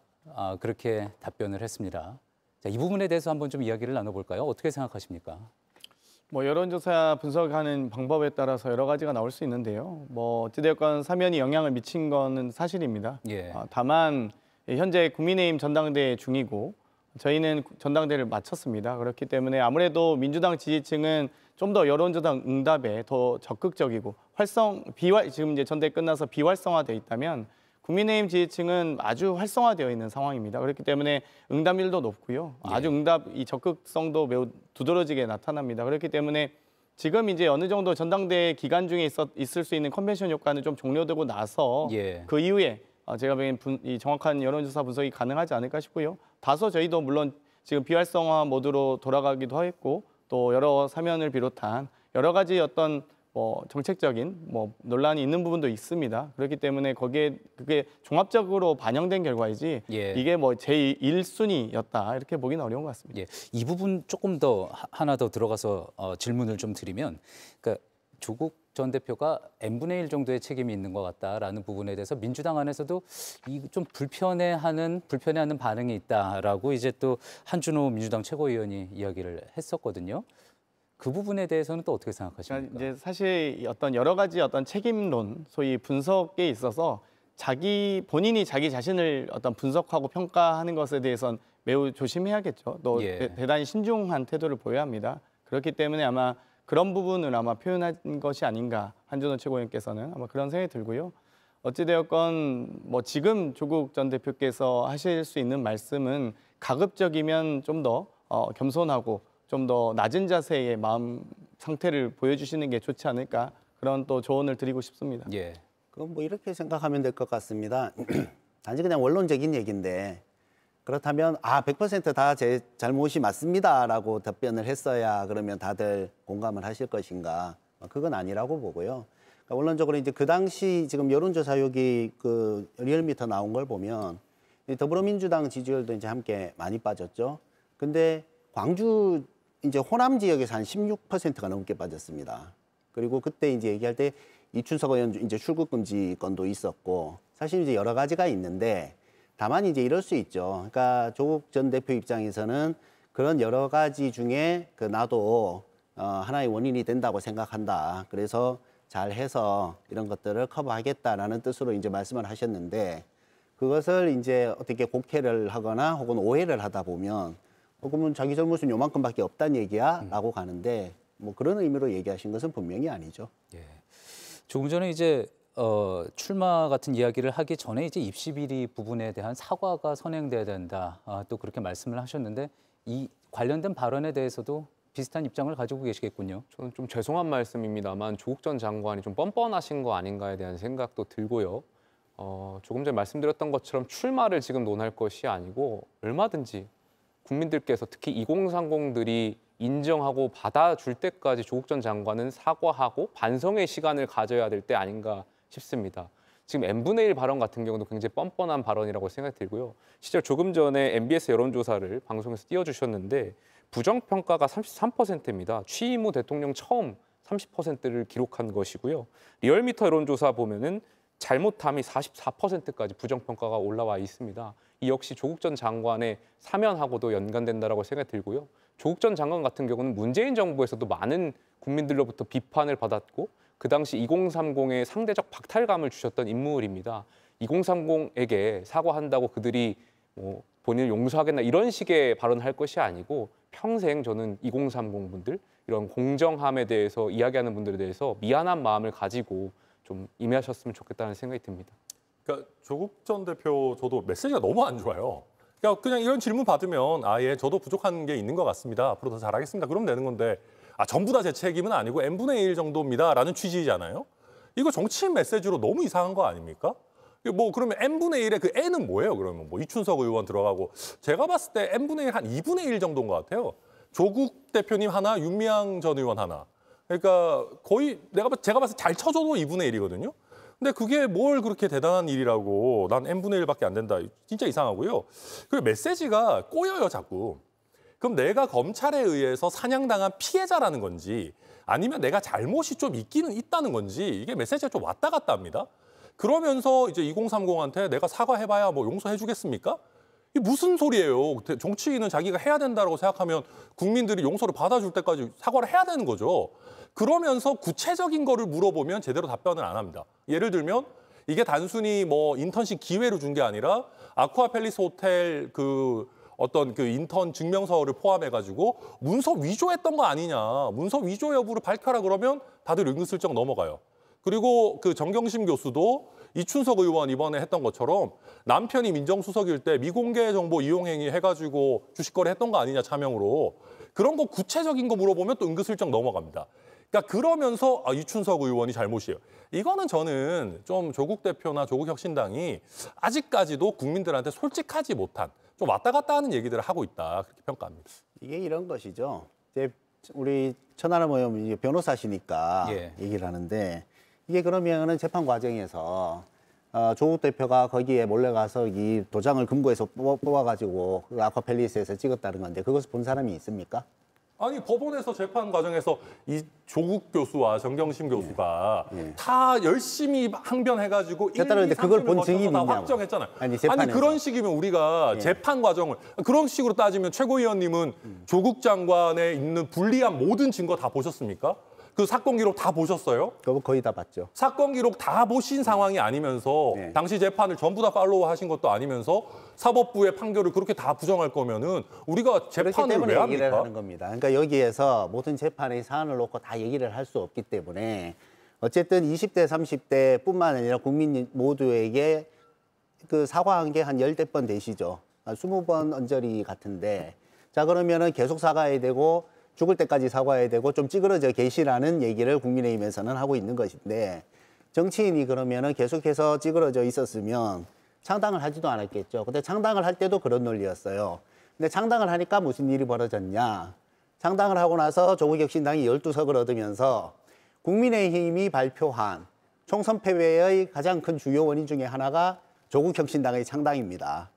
그렇게 답변을 했습니다. 자, 이 부분에 대해서 한번 좀 이야기를 나눠볼까요? 어떻게 생각하십니까? 뭐 여론조사 분석하는 방법에 따라서 여러 가지가 나올 수 있는데요. 뭐 어찌되었건 사면이 영향을 미친 거는 사실입니다. 예. 다만 현재 국민의힘 전당대회 중이고 저희는 전당대회를 마쳤습니다. 그렇기 때문에 아무래도 민주당 지지층은 좀 더 여론조사 응답에 더 적극적이고 지금 이제 전대회 끝나서 비활성화되어 있다면 국민의힘 지지층은 아주 활성화되어 있는 상황입니다. 그렇기 때문에 응답률도 높고요. 아주 이 적극성도 매우 두드러지게 나타납니다. 그렇기 때문에 지금 이제 어느 정도 전당대회 기간 중에 있을 수 있는 컨벤션 효과는 좀 종료되고 나서 그 이후에 제가 보기엔 이 정확한 여론조사 분석이 가능하지 않을까 싶고요. 다소 저희도 물론 지금 비활성화 모드로 돌아가기도 했고 또 여러 사면을 비롯한 여러 가지 어떤 정책적인 논란이 있는 부분도 있습니다. 그렇기 때문에 그게 종합적으로 반영된 결과이지 이게 제1순위였다 이렇게 보기는 어려운 것 같습니다. 예, 이 부분 조금 더 하나 더 들어가서 질문을 좀 드리면, 그러니까 조국 전 대표가 n분의 1 정도의 책임이 있는 것 같다라는 부분에 대해서 민주당 안에서도 좀 불편해하는 반응이 있다라고 이제 또 한준호 민주당 최고위원이 이야기를 했었거든요. 그 부분에 대해서는 또 어떻게 생각하십니까? 그러니까 이제 사실 여러 가지 책임론, 소위 분석에 있어서 본인이 자기 자신을 분석하고 평가하는 것에 대해서는 매우 조심해야겠죠. 또 대단히 신중한 태도를 보여야 합니다. 그렇기 때문에 아마 그런 부분을 표현한 것이 아닌가 한준호 최고위원께서는 아마 그런 생각이 들고요. 어찌되었건 지금 조국 전 대표께서 하실 수 있는 말씀은 가급적이면 좀 더 겸손하고 좀 더 낮은 자세의 마음 상태를 보여주시는 게 좋지 않을까 그런 또 조언을 드리고 싶습니다. 예. 그럼 이렇게 생각하면 될 것 같습니다. 단지 그냥 원론적인 얘기인데 그렇다면 100% 다 제 잘못이 맞습니다라고 답변을 했어야 그러면 다들 공감을 하실 것인가? 그건 아니라고 보고요. 그러니까 원론적으로 이제 그 당시 지금 여론조사 여기 그 리얼미터 나온 걸 보면 더불어민주당 지지율도 이제 함께 많이 빠졌죠. 근데 광주 이제 호남 지역에서 한 16%가 넘게 빠졌습니다. 그리고 그때 이제 얘기할 때 이춘석 의원 이제 출국 금지 건도 있었고 사실 이제 여러 가지가 있는데 다만 이제 이럴 수 있죠. 그러니까 조국 전 대표 입장에서는 그런 여러 가지 중에 나도 하나의 원인이 된다고 생각한다. 그래서 잘해서 이런 것들을 커버하겠다라는 뜻으로 이제 말씀을 하셨는데 그것을 이제 어떻게 곡해를 하거나 혹은 오해를 하다 보면 그러면 자기 잘못은 요만큼밖에 없다는 얘기야? 라고 가는데 뭐 그런 의미로 얘기하신 것은 분명히 아니죠. 예. 조금 전에 이제 출마 같은 이야기를 하기 전에 이제 입시 비리 부분에 대한 사과가 선행돼야 된다. 또 그렇게 말씀을 하셨는데 이 관련된 발언에 대해서도 비슷한 입장을 가지고 계시겠군요. 저는 좀 죄송한 말씀입니다만 조국 전 장관이 좀 뻔뻔하신 거 아닌가에 대한 생각도 들고요. 조금 전에 말씀드렸던 것처럼 출마를 지금 논할 것이 아니고 얼마든지 국민들께서 특히 2030들이 인정하고 받아줄 때까지 조국 전 장관은 사과하고 반성의 시간을 가져야 될 때 아닌가 싶습니다. 지금 n분의 1 발언 같은 경우도 굉장히 뻔뻔한 발언이라고 생각이 들고요. 실제 조금 전에 MBS 여론조사를 방송에서 띄워주셨는데 부정평가가 33%입니다. 취임 후 대통령 처음 30%를 기록한 것이고요. 리얼미터 여론조사 보면은 잘못함이 44%까지 부정평가가 올라와 있습니다. 이 역시 조국 전 장관의 사면하고도 연관된다라고 생각이 들고요. 조국 전 장관 같은 경우는 문재인 정부에서도 많은 국민들로부터 비판을 받았고 그 당시 2030에 상대적 박탈감을 주셨던 인물입니다. 2030에게 사과한다고 그들이 뭐 본인을 용서하겠나 이런 식의 발언할 것이 아니고 평생 저는 2030분들 이런 공정함에 대해서 이야기하는 분들에 대해서 미안한 마음을 가지고 좀 임하셨으면 좋겠다는 생각이 듭니다. 그러니까 조국 전 대표 저도 메시지가 너무 안 좋아요. 그러니까 그냥 이런 질문 받으면 예, 저도 부족한 게 있는 것 같습니다. 앞으로 더 잘하겠습니다. 그러면 되는 건데 전부 다 제 책임은 아니고 n분의 1 정도입니다라는 취지잖아요. 이거 정치인 메시지로 너무 이상한 거 아닙니까? 뭐 그러면 n분의 1의 그 n은 뭐예요? 그러면 뭐 이춘석 의원 들어가고 제가 봤을 때 n분의 1 한 2분의 1 정도인 것 같아요. 조국 대표님 하나, 윤미향 전 의원 하나. 그러니까 거의 제가 봤을 때 잘 쳐줘도 2분의 1이거든요. 근데 그게 뭘 그렇게 대단한 일이라고 난 n분의 1밖에 안 된다. 진짜 이상하고요. 그리고 메시지가 꼬여요, 자꾸. 그럼 내가 검찰에 의해서 사냥당한 피해자라는 건지 아니면 내가 잘못이 좀 있기는 있다는 건지 이게 메시지가 좀 왔다 갔다 합니다. 그러면서 이제 2030한테 내가 사과해봐야 뭐 용서해주겠습니까? 이게 무슨 소리예요? 정치인은 자기가 해야 된다고 생각하면 국민들이 용서를 받아줄 때까지 사과를 해야 되는 거죠. 그러면서 구체적인 거를 물어보면 제대로 답변을 안 합니다. 예를 들면 이게 단순히 뭐 인턴십 기회로 준 게 아니라 아쿠아팰리스 호텔 어떤 인턴 증명서를 포함해가지고 문서 위조했던 거 아니냐. 문서 위조 여부를 밝혀라 그러면 다들 은근슬쩍 넘어가요. 그리고 정경심 교수도 이춘석 의원 이번에 했던 것처럼 남편이 민정수석일 때 미공개 정보 이용행위 해가지고 주식거래 했던 거 아니냐 차명으로. 그런 거 구체적인 거 물어보면 또 은근슬쩍 넘어갑니다. 그러니까 그러면서 이춘석 의원이 잘못이에요. 이거는 저는 좀 조국 대표나 조국 혁신당이 아직까지도 국민들한테 솔직하지 못한 좀 왔다 갔다 하는 얘기들을 하고 있다. 그렇게 평가합니다. 이게 이런 것이죠. 이제 우리 천하람 의원이 변호사시니까 얘기를 하는데 이게 그러면은 재판 과정에서 조국 대표가 거기에 몰래 가서 이 도장을 금고에서 뽑아가지고 아쿠아팰리스에서 찍었다는 건데 그것을 본 사람이 있습니까? 아니 법원에서 재판 과정에서 이 조국 교수와 정경심 교수가 다 열심히 항변해가지고 근데 그걸 본 증인이 다 있냐고. 확정했잖아요. 아니 그런 식이면 우리가 재판 과정을 그런 식으로 따지면 최고위원님은 조국 장관에 있는 불리한 모든 증거 다 보셨습니까? 그 사건 기록 다 보셨어요? 거의 다 봤죠. 사건 기록 다 보신 상황이 아니면서 당시 재판을 전부 다 팔로우 하신 것도 아니면서 사법부의 판결을 그렇게 다 부정할 거면은 우리가 재판을 왜 합니까? 얘기를 하는 겁니다. 그러니까 여기에서 모든 재판의 사안을 놓고 다 얘기를 할 수 없기 때문에 어쨌든 20대, 30대뿐만 아니라 국민 모두에게 사과한 게 한 10번 되시죠. 20번 언저리 같은데 자 그러면은 계속 사과해야 되고 죽을 때까지 사과해야 되고 좀 찌그러져 계시라는 얘기를 국민의힘에서는 하고 있는 것인데 정치인이 그러면은 계속해서 찌그러져 있었으면 창당을 하지도 않았겠죠. 근데 창당을 할 때도 그런 논리였어요. 근데 창당을 하니까 무슨 일이 벌어졌냐. 창당을 하고 나서 조국혁신당이 12석을 얻으면서 국민의힘이 발표한 총선 패배의 가장 큰 주요 원인 중에 하나가 조국혁신당의 창당입니다.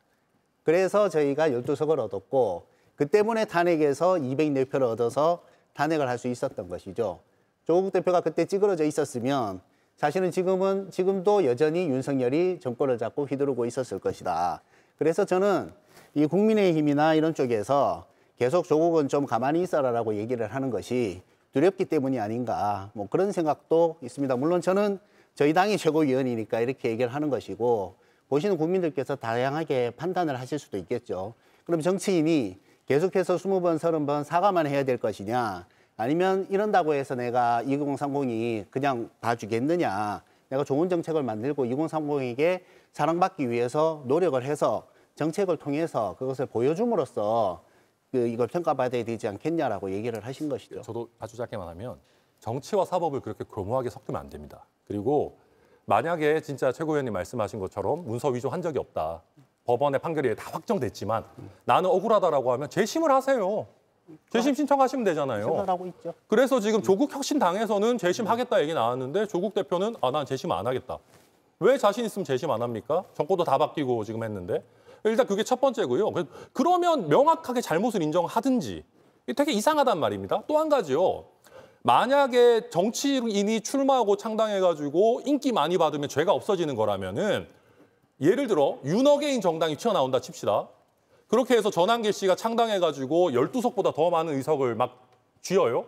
그래서 저희가 12석을 얻었고 그 때문에 탄핵에서 204표를 얻어서 탄핵을 할 수 있었던 것이죠. 조국 대표가 그때 찌그러져 있었으면 사실은 지금도 여전히 윤석열이 정권을 잡고 휘두르고 있었을 것이다. 그래서 저는 이 국민의힘이나 이런 쪽에서 계속 조국은 좀 가만히 있어라라고 얘기를 하는 것이 두렵기 때문이 아닌가 뭐 그런 생각도 있습니다. 물론 저는 저희 당이 최고위원이니까 이렇게 얘기를 하는 것이고 보시는 국민들께서 다양하게 판단을 하실 수도 있겠죠. 그럼 정치인이 계속해서 20번, 30번 사과만 해야 될 것이냐 아니면 이런다고 해서 내가 2030이 그냥 봐주겠느냐. 내가 좋은 정책을 만들고 2030에게 사랑받기 위해서 노력을 해서 정책을 통해서 그것을 보여줌으로써 이걸 평가받아야 되지 않겠냐라고 얘기를 하신 것이죠. 저도 아주 짧게만 하면 정치와 사법을 그렇게 교묘하게 섞으면 안 됩니다. 그리고 만약에 진짜 최고위원님 말씀하신 것처럼 문서 위조한 적이 없다. 법원의 판결이 다 확정됐지만 나는 억울하다라고 하면 재심을 하세요. 재심 신청하시면 되잖아요. 생각하고 있죠. 그래서 지금 조국 혁신당에서는 재심하겠다 얘기 나왔는데 조국 대표는 난 재심 안 하겠다. 왜 자신 있으면 재심 안 합니까? 정권도 다 바뀌고 지금 했는데. 일단 그게 첫 번째고요. 그러면 명확하게 잘못을 인정하든지. 되게 이상하단 말입니다. 또 한 가지요. 만약에 정치인이 출마하고 창당해가지고 인기 많이 받으면 죄가 없어지는 거라면은 예를 들어 윤어게인 정당이 튀어나온다 칩시다. 그렇게 해서 전한길 씨가 창당해가지고 12석보다 더 많은 의석을 막 쥐어요?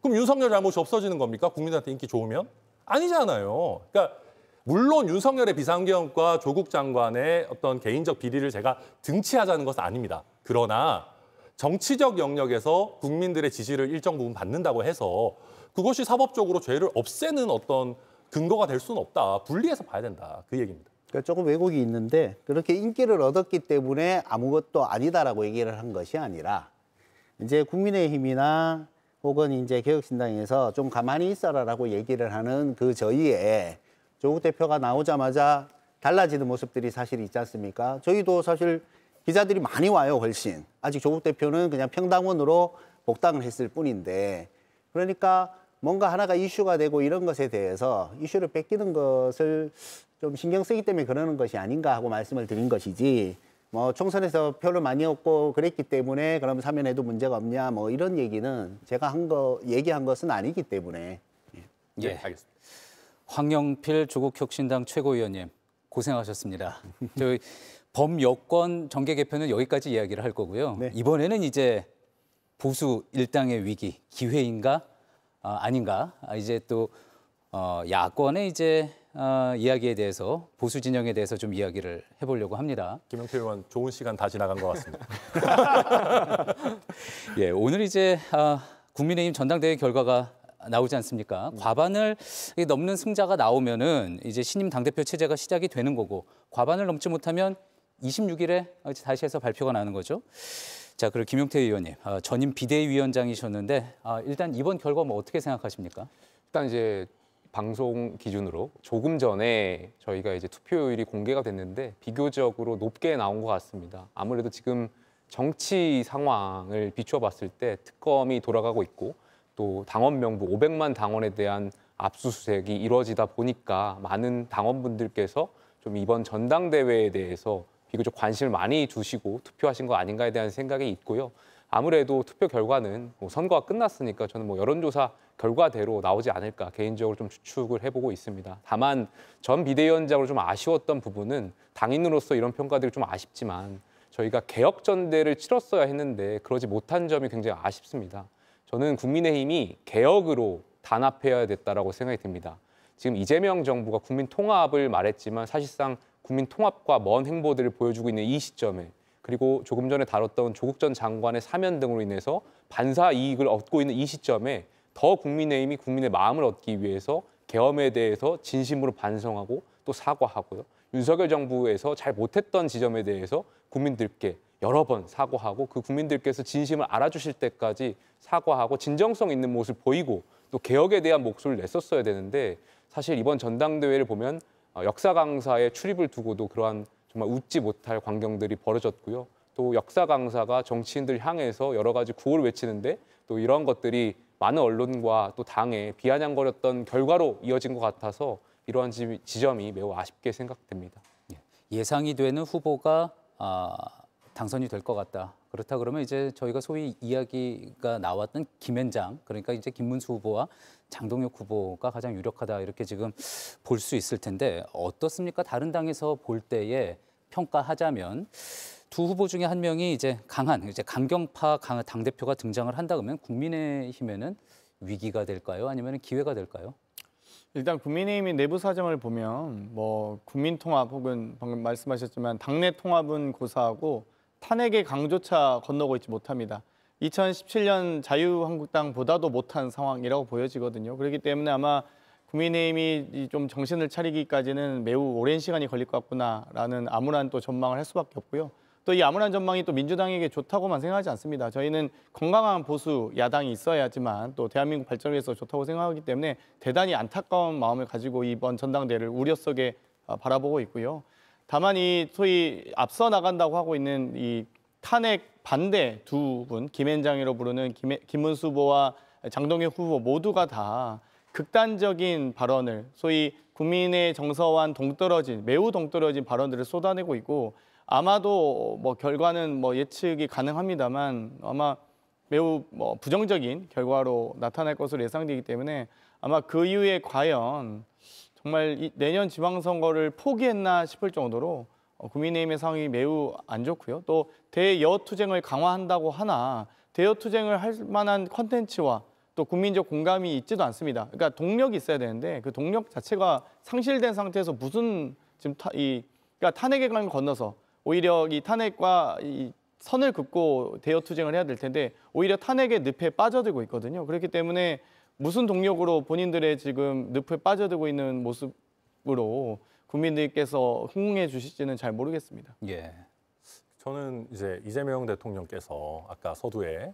그럼 윤석열 잘못이 없어지는 겁니까? 국민한테 인기 좋으면? 아니잖아요. 그러니까 물론 윤석열의 비상계엄과 조국 장관의 어떤 개인적 비리를 제가 등치하자는 것은 아닙니다. 그러나 정치적 영역에서 국민들의 지지를 일정 부분 받는다고 해서 그것이 사법적으로 죄를 없애는 어떤 근거가 될 수는 없다. 분리해서 봐야 된다. 그 얘기입니다. 그러니까 조금 왜곡이 있는데 그렇게 인기를 얻었기 때문에 아무것도 아니다라고 얘기를 한 것이 아니라 이제 국민의힘이나 혹은 이제 개혁신당에서 좀 가만히 있어라라고 얘기를 하는 그 저희에 조국 대표가 나오자마자 달라지는 모습들이 사실 있지 않습니까? 저희도 사실 기자들이 많이 와요, 훨씬. 아직 조국 대표는 그냥 평당원으로 복당을 했을 뿐인데 그러니까 뭔가 하나가 이슈가 되고 이런 것에 대해서 이슈를 뺏기는 것을 좀 신경 쓰기 때문에 그러는 것이 아닌가 하고 말씀을 드린 것이지 뭐 총선에서 표를 많이 얻고 그랬기 때문에 그럼 사면해도 문제가 없냐 뭐 이런 얘기는 제가 얘기한 것은 아니기 때문에 예, 알겠습니다. 황영필 조국혁신당 최고위원님 고생하셨습니다. 저희 범여권 정계 개편은 여기까지 이야기를 할 거고요. 네. 이번에는 이제 보수 일당의 위기 기회인가 아닌가 이제 또 야권의 이제 이야기에 대해서 보수 진영에 대해서 좀 이야기를 해보려고 합니다. 김영태 의원 좋은 시간 다 지나간 것 같습니다. 예, 오늘 이제 국민의힘 전당대회 결과가 나오지 않습니까? 과반을 넘는 승자가 나오면은 이제 신임 당대표 체제가 시작이 되는 거고 과반을 넘지 못하면 26일에 다시 해서 발표가 나는 거죠. 자, 그리고 김용태 의원님 전임 비대위원장이셨는데 일단 이번 결과 뭐 어떻게 생각하십니까? 일단 이제 방송 기준으로 조금 전에 저희가 이제 투표율이 공개가 됐는데 비교적으로 높게 나온 것 같습니다. 아무래도 지금 정치 상황을 비추어 봤을 때 특검이 돌아가고 있고 또 당원 명부 500만 당원에 대한 압수수색이 이루어지다 보니까 많은 당원분들께서 좀 이번 전당대회에 대해서 비교적 관심을 많이 두시고 투표하신 거 아닌가에 대한 생각이 있고요. 아무래도 투표 결과는 선거가 끝났으니까 저는 여론조사 결과대로 나오지 않을까 개인적으로 좀 추측을 해보고 있습니다. 다만 전 비대위원장으로 좀 아쉬웠던 부분은 당인으로서 이런 평가들이 좀 아쉽지만 저희가 개혁전대를 치렀어야 했는데 그러지 못한 점이 굉장히 아쉽습니다. 저는 국민의힘이 개혁으로 단합해야 됐다라고 생각이 듭니다. 지금 이재명 정부가 국민 통합을 말했지만 사실상 국민 통합과 먼 행보들을 보여주고 있는 이 시점에 그리고 조금 전에 다뤘던 조국 전 장관의 사면 등으로 인해서 반사 이익을 얻고 있는 이 시점에 더 국민의힘이 국민의 마음을 얻기 위해서 계엄에 대해서 진심으로 반성하고 또 사과하고요. 윤석열 정부에서 잘 못했던 지점에 대해서 국민들께 여러 번 사과하고 그 국민들께서 진심을 알아주실 때까지 사과하고 진정성 있는 모습을 보이고 또 개혁에 대한 목소리를 냈었어야 되는데 사실 이번 전당대회를 보면 역사 강사의 출입을 두고도 그러한 정말 웃지 못할 광경들이 벌어졌고요. 또 역사 강사가 정치인들 향해서 여러 가지 구호를 외치는데 또 이런 것들이 많은 언론과 또 당에 비아냥거렸던 결과로 이어진 것 같아서 이러한 지점이 매우 아쉽게 생각됩니다. 예상이 되는 후보가 당선이 될 것 같다. 그렇다 그러면 이제 저희가 소위 이야기가 나왔던 김앤장, 그러니까 이제 김문수 후보와 장동혁 후보가 가장 유력하다 이렇게 지금 볼 수 있을 텐데 어떻습니까? 다른 당에서 볼 때에 평가하자면 두 후보 중에 한 명이 이제 강경파 당 대표가 등장을 한다 그러면 국민의힘에는 위기가 될까요? 아니면 기회가 될까요? 일단 국민의힘의 내부 사정을 보면 뭐 국민통합 혹은 방금 말씀하셨지만 당내 통합은 고사하고 탄핵의 강조차 건너고 있지 못합니다. 2017년 자유한국당보다도 못한 상황이라고 보여지거든요. 그렇기 때문에 아마 국민의힘이 좀 정신을 차리기까지는 매우 오랜 시간이 걸릴 것 같구나라는 암울한 또 전망을 할 수밖에 없고요. 또 이 암울한 전망이 또 민주당에게 좋다고만 생각하지 않습니다. 저희는 건강한 보수 야당이 있어야지만 또 대한민국 발전을 위해서 좋다고 생각하기 때문에 대단히 안타까운 마음을 가지고 이번 전당대회를 우려 속에 바라보고 있고요. 다만 이 소위 앞서 나간다고 하고 있는 이 탄핵 반대 두 분, 김앤장이로 부르는 김문수 후보와 장동혁 후보 모두가 다 극단적인 발언을 소위 국민의 정서와는 동떨어진 매우 동떨어진 발언들을 쏟아내고 있고 아마도 뭐 결과는 뭐 예측이 가능합니다만 아마 매우 뭐 부정적인 결과로 나타날 것으로 예상되기 때문에 아마 그 이후에 과연 정말 내년 지방선거를 포기했나 싶을 정도로 국민의힘의 상황이 매우 안 좋고요. 또 대여투쟁을 강화한다고 하나 대여투쟁을 할 만한 컨텐츠와 또 국민적 공감이 있지도 않습니다. 그러니까 동력이 있어야 되는데 그 동력 자체가 상실된 상태에서 무슨 지금 그러니까 탄핵의 강을 건너서 오히려 이 탄핵과 이 선을 긋고 대여투쟁을 해야 될 텐데 오히려 탄핵의 늪에 빠져들고 있거든요. 그렇기 때문에 무슨 동력으로 본인들의 지금 늪에 빠져들고 있는 모습으로 국민들께서 흥해 주실지는 잘 모르겠습니다. 예. 저는 이제 이재명 대통령께서 아까 서두에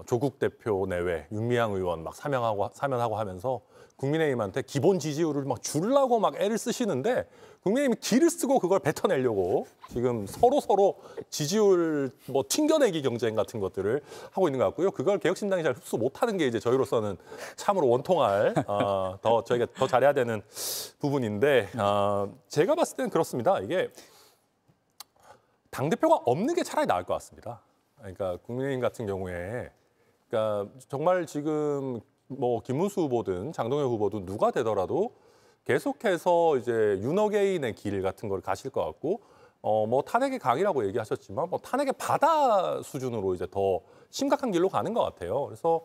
조국 대표 내외 윤미향 의원 막 사면하고 하면서 국민의힘한테 기본 지지율을 막 주려고 막 애를 쓰시는데 국민의힘이 기를 쓰고 그걸 뱉어내려고 지금 서로 지지율 뭐 튕겨내기 경쟁 같은 것들을 하고 있는 것 같고요. 그걸 개혁신당이 잘 흡수 못하는 게 이제 저희로서는 참으로 원통할 저희가 더 잘해야 되는 부분인데 제가 봤을 때는 그렇습니다. 이게 당대표가 없는 게 차라리 나을 것 같습니다. 그러니까 국민의힘 같은 경우에 그러니까 정말 지금 뭐 김문수 후보든 장동혁 후보든 누가 되더라도 계속해서 이제 윤어게인의 길 같은 걸 가실 것 같고 뭐 탄핵의 강이라고 얘기하셨지만 뭐 탄핵의 바다 수준으로 이제 더 심각한 길로 가는 것 같아요. 그래서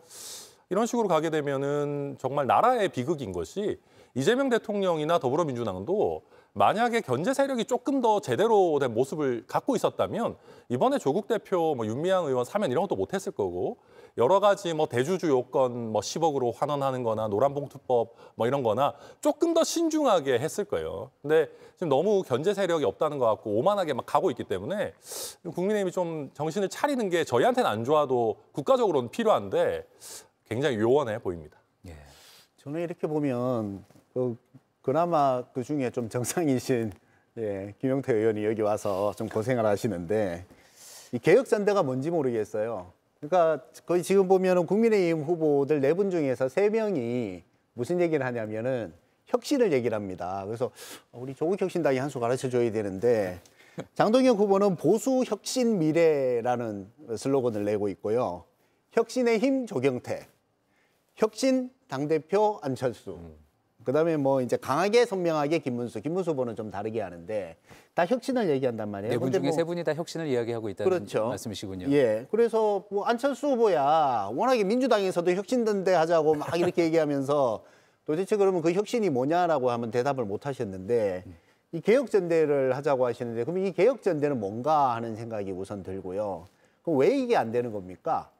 이런 식으로 가게 되면은 정말 나라의 비극인 것이 이재명 대통령이나 더불어민주당도 만약에 견제 세력이 조금 더 제대로 된 모습을 갖고 있었다면 이번에 조국 대표, 뭐 윤미향 의원 사면 이런 것도 못했을 거고 여러 가지 뭐 대주주 요건 뭐 10억으로 환원하는 거나 노란봉투법 뭐 이런 거나 조금 더 신중하게 했을 거예요. 근데 지금 너무 견제 세력이 없다는 것 같고 오만하게 막 가고 있기 때문에 국민의힘이 좀 정신을 차리는 게 저희한테는 안 좋아도 국가적으로는 필요한데 굉장히 요원해 보입니다. 예. 저는 이렇게 보면 그나마 그 중에 좀 정상이신 김용태 의원이 여기 와서 좀 고생을 하시는데 이 개혁전대가 뭔지 모르겠어요. 그러니까 거의 지금 보면은 국민의힘 후보들 4분 중에서 3명이 무슨 얘기를 하냐면은 혁신을 얘기를 합니다. 그래서 우리 조국 혁신당이 한 수 가르쳐 줘야 되는데 장동혁 후보는 보수 혁신 미래라는 슬로건을 내고 있고요. 혁신의 힘 조경태, 혁신 당대표 안철수. 그다음에 뭐 이제 강하게 선명하게 김문수 후보는 좀 다르게 하는데 다 혁신을 얘기한단 말이에요. 4분 중에 3분이 다 혁신을 이야기하고 있다는 그렇죠. 말씀이시군요. 예, 그래서 뭐 안철수 후보야 워낙에 민주당에서도 혁신전대 하자고 막 이렇게 얘기하면서 도대체 그러면 그 혁신이 뭐냐라고 하면 대답을 못 하셨는데 이 개혁전대를 하자고 하시는데 그럼 이 개혁전대는 뭔가 하는 생각이 우선 들고요. 그럼 왜 이게 안 되는 겁니까?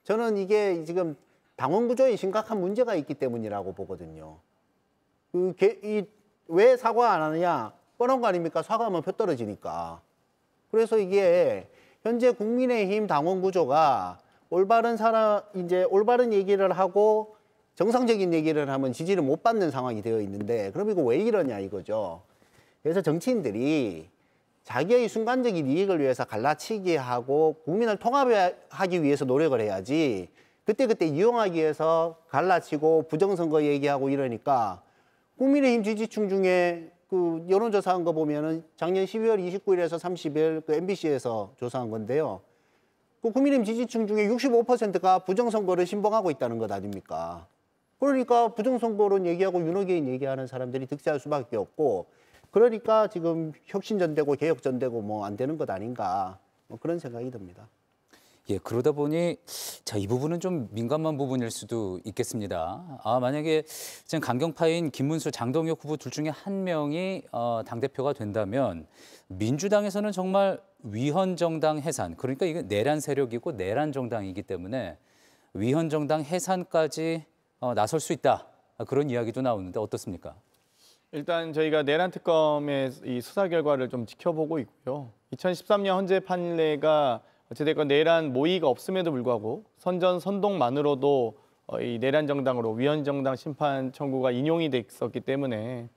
저는 이게 지금 당원 구조에 심각한 문제가 있기 때문이라고 보거든요. 왜 사과 안 하느냐? 뻔한 거 아닙니까? 사과하면 표 떨어지니까. 그래서 이게 현재 국민의힘 당원 구조가 올바른 얘기를 하고 정상적인 얘기를 하면 지지를 못 받는 상황이 되어 있는데 그럼 이거 왜 이러냐 이거죠. 그래서 정치인들이 자기의 순간적인 이익을 위해서 갈라치기 하고 국민을 통합하기 위해서 노력을 해야지 그때 이용하기 위해서 갈라치고 부정선거 얘기하고 이러니까 국민의힘 지지층 중에 그 여론조사한 거 보면은 작년 12월 29일에서 30일 그 MBC에서 조사한 건데요. 그 국민의힘 지지층 중에 65%가 부정선거를 신봉하고 있다는 것 아닙니까? 그러니까 부정선거론 얘기하고 윤호개인 얘기하는 사람들이 득세할 수밖에 없고 그러니까 지금 혁신전대고 개혁전대고 뭐 안 되는 것 아닌가 뭐 그런 생각이 듭니다. 예, 그러다 보니 자, 이 부분은 좀 민감한 부분일 수도 있겠습니다. 만약에 지금 강경파인 김문수, 장동혁 후보 둘 중에 한 명이 당대표가 된다면 민주당에서는 정말 위헌정당 해산, 그러니까 이게 내란 세력이고 내란 정당이기 때문에 위헌정당 해산까지 나설 수 있다. 그런 이야기도 나오는데 어떻습니까? 일단 저희가 내란 특검의 이 수사 결과를 좀 지켜보고 있고요. 2013년 헌재 판례가 어찌됐건 내란 모의가 없음에도 불구하고 선동만으로도 이 내란 정당으로 위헌 정당 심판 청구가 인용이 됐었기 때문에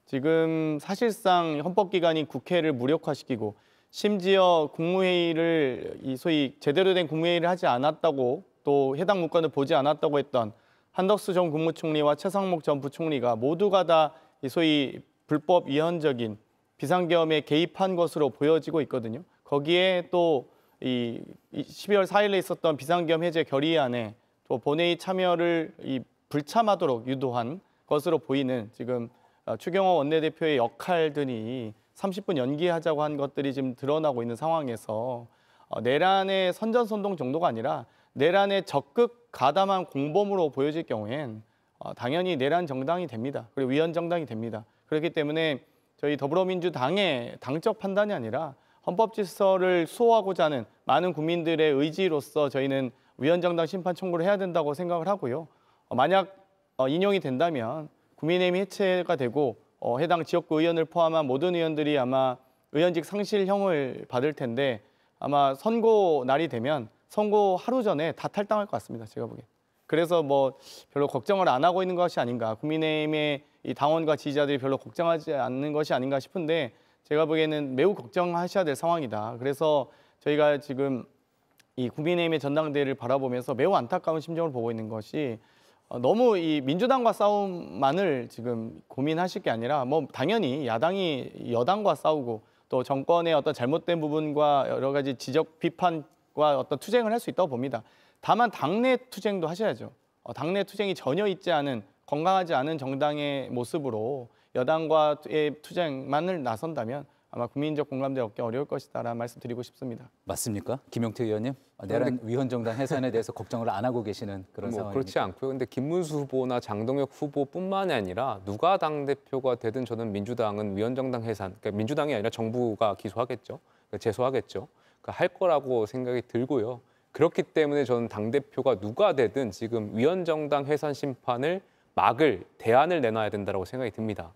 지금 사실상 헌법기관인 국회를 무력화시키고 심지어 국무회의를 이 소위 제대로 된 국무회의를 하지 않았다고 또 해당 문건을 보지 않았다고 했던 한덕수 전 국무총리와 최상목 전 부총리가 모두가 다 이 소위 불법 위헌적인 비상계엄에 개입한 것으로 보여지고 있거든요. 거기에 또 이 12월 4일에 있었던 비상계엄 해제 결의안에 또 본회의 참여를 불참하도록 유도한 것으로 보이는 지금 추경호 원내대표의 역할들이 30분 연기하자고 한 것들이 지금 드러나고 있는 상황에서 내란의 선전선동 정도가 아니라 내란의 적극 가담한 공범으로 보여질 경우엔 당연히 내란 정당이 됩니다. 그리고 위헌 정당이 됩니다. 그렇기 때문에 저희 더불어민주당의 당적 판단이 아니라 헌법 질서를 수호하고자 하는 많은 국민들의 의지로서 저희는 위헌 정당 심판 청구를 해야 된다고 생각을 하고요. 만약 인용이 된다면 국민의힘이 해체가 되고 해당 지역구 의원을 포함한 모든 의원들이 아마 의원직 상실형을 받을 텐데 아마 선고 날이 되면 선고 하루 전에 다 탈당할 것 같습니다. 제가 보기엔. 그래서 뭐 별로 걱정을 안 하고 있는 것이 아닌가. 국민의힘의 이 당원과 지지자들이 별로 걱정하지 않는 것이 아닌가 싶은데 제가 보기에는 매우 걱정하셔야 될 상황이다. 그래서 저희가 지금 이 국민의힘의 전당대회를 바라보면서 매우 안타까운 심정을 보고 있는 것이 너무 이 민주당과 싸움만을 지금 고민하실 게 아니라 뭐 당연히 야당이 여당과 싸우고 또 정권의 어떤 잘못된 부분과 여러 가지 지적 비판과 어떤 투쟁을 할 수 있다고 봅니다. 다만 당내 투쟁도 하셔야죠. 당내 투쟁이 전혀 있지 않은 건강하지 않은 정당의 모습으로 여당과의 투쟁만을 나선다면 아마 국민적 공감대 얻기 어려울 것이다라는 말씀 드리고 싶습니다. 맞습니까? 김용태 의원님, 내란 위헌 정당 해산에 대해서 걱정을 안 하고 계시는 그런 상황입니까? 그렇지 않고요. 근데 김문수 후보나 장동혁 후보뿐만이 아니라 누가 당대표가 되든 저는 민주당은 위헌 정당 해산, 그러니까 민주당이 아니라 정부가 기소하겠죠. 그러니까 제소하겠죠. 그러니까 할 거라고 생각이 들고요. 그렇기 때문에 저는 당대표가 누가 되든 지금 위헌 정당 해산 심판을 막을 대안을 내놔야 된다고 생각이 듭니다.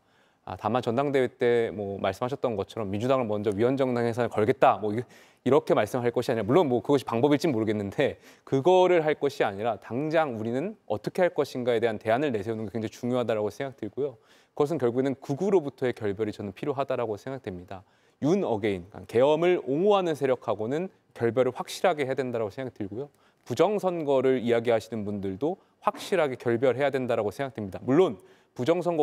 다만 전당대회 때 뭐 말씀하셨던 것처럼 민주당을 먼저 위헌 정당 해산을 걸겠다 뭐 이렇게 말씀할 것이 아니라 물론 뭐 그것이 방법일진 모르겠는데 그거를 할 것이 아니라 당장 우리는 어떻게 할 것인가에 대한 대안을 내세우는 게 굉장히 중요하다고 생각 들고요. 그것은 결국에는 극우로부터의 결별이 저는 필요하다고 생각됩니다. 윤 어게인, 계엄을 옹호하는 세력하고는 결별을 확실하게 해야 된다고 생각 들고요. 부정선거를 이야기하시는 분들도 확실하게 결별해야 된다고 생각됩니다. 물론 부정선거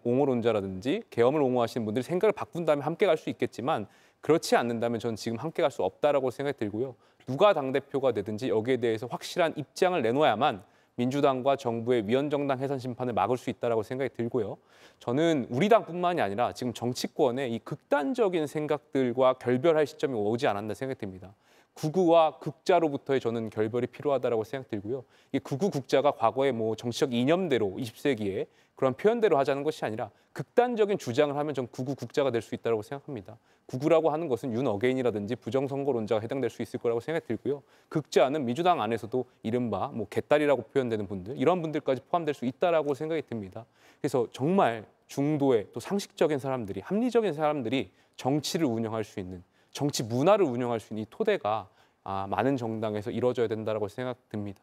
옹호론자라든지 계엄을 옹호하시는 분들이 생각을 바꾼 다음에 함께 갈 수 있겠지만 그렇지 않는다면 저는 지금 함께 갈 수 없다라고 생각이 들고요. 누가 당대표가 되든지 여기에 대해서 확실한 입장을 내놓아야만 민주당과 정부의 위헌정당 해산 심판을 막을 수 있다라고 생각이 들고요. 저는 우리 당뿐만이 아니라 지금 정치권의 이 극단적인 생각들과 결별할 시점이 오지 않았나 생각이 듭니다. 극우와 극자로부터의 저는 결별이 필요하다라고 생각 들고요. 이 극우 극자가 과거의 뭐 정치적 이념대로 20세기에 그런 표현대로 하자는 것이 아니라 극단적인 주장을 하면 전 극우 극자가 될 수 있다고 생각합니다. 극우라고 하는 것은 윤 어게인이라든지 부정선거론자가 해당될 수 있을 거라고 생각이 들고요. 극자는 민주당 안에서도 이른바 뭐 개딸이라고 표현되는 분들 이런 분들까지 포함될 수 있다라고 생각이 듭니다. 그래서 정말 중도의 또 상식적인 사람들이 합리적인 사람들이 정치를 운영할 수 있는 정치 문화를 운영할 수 있는 이 토대가 많은 정당에서 이루어져야 된다고 생각됩니다.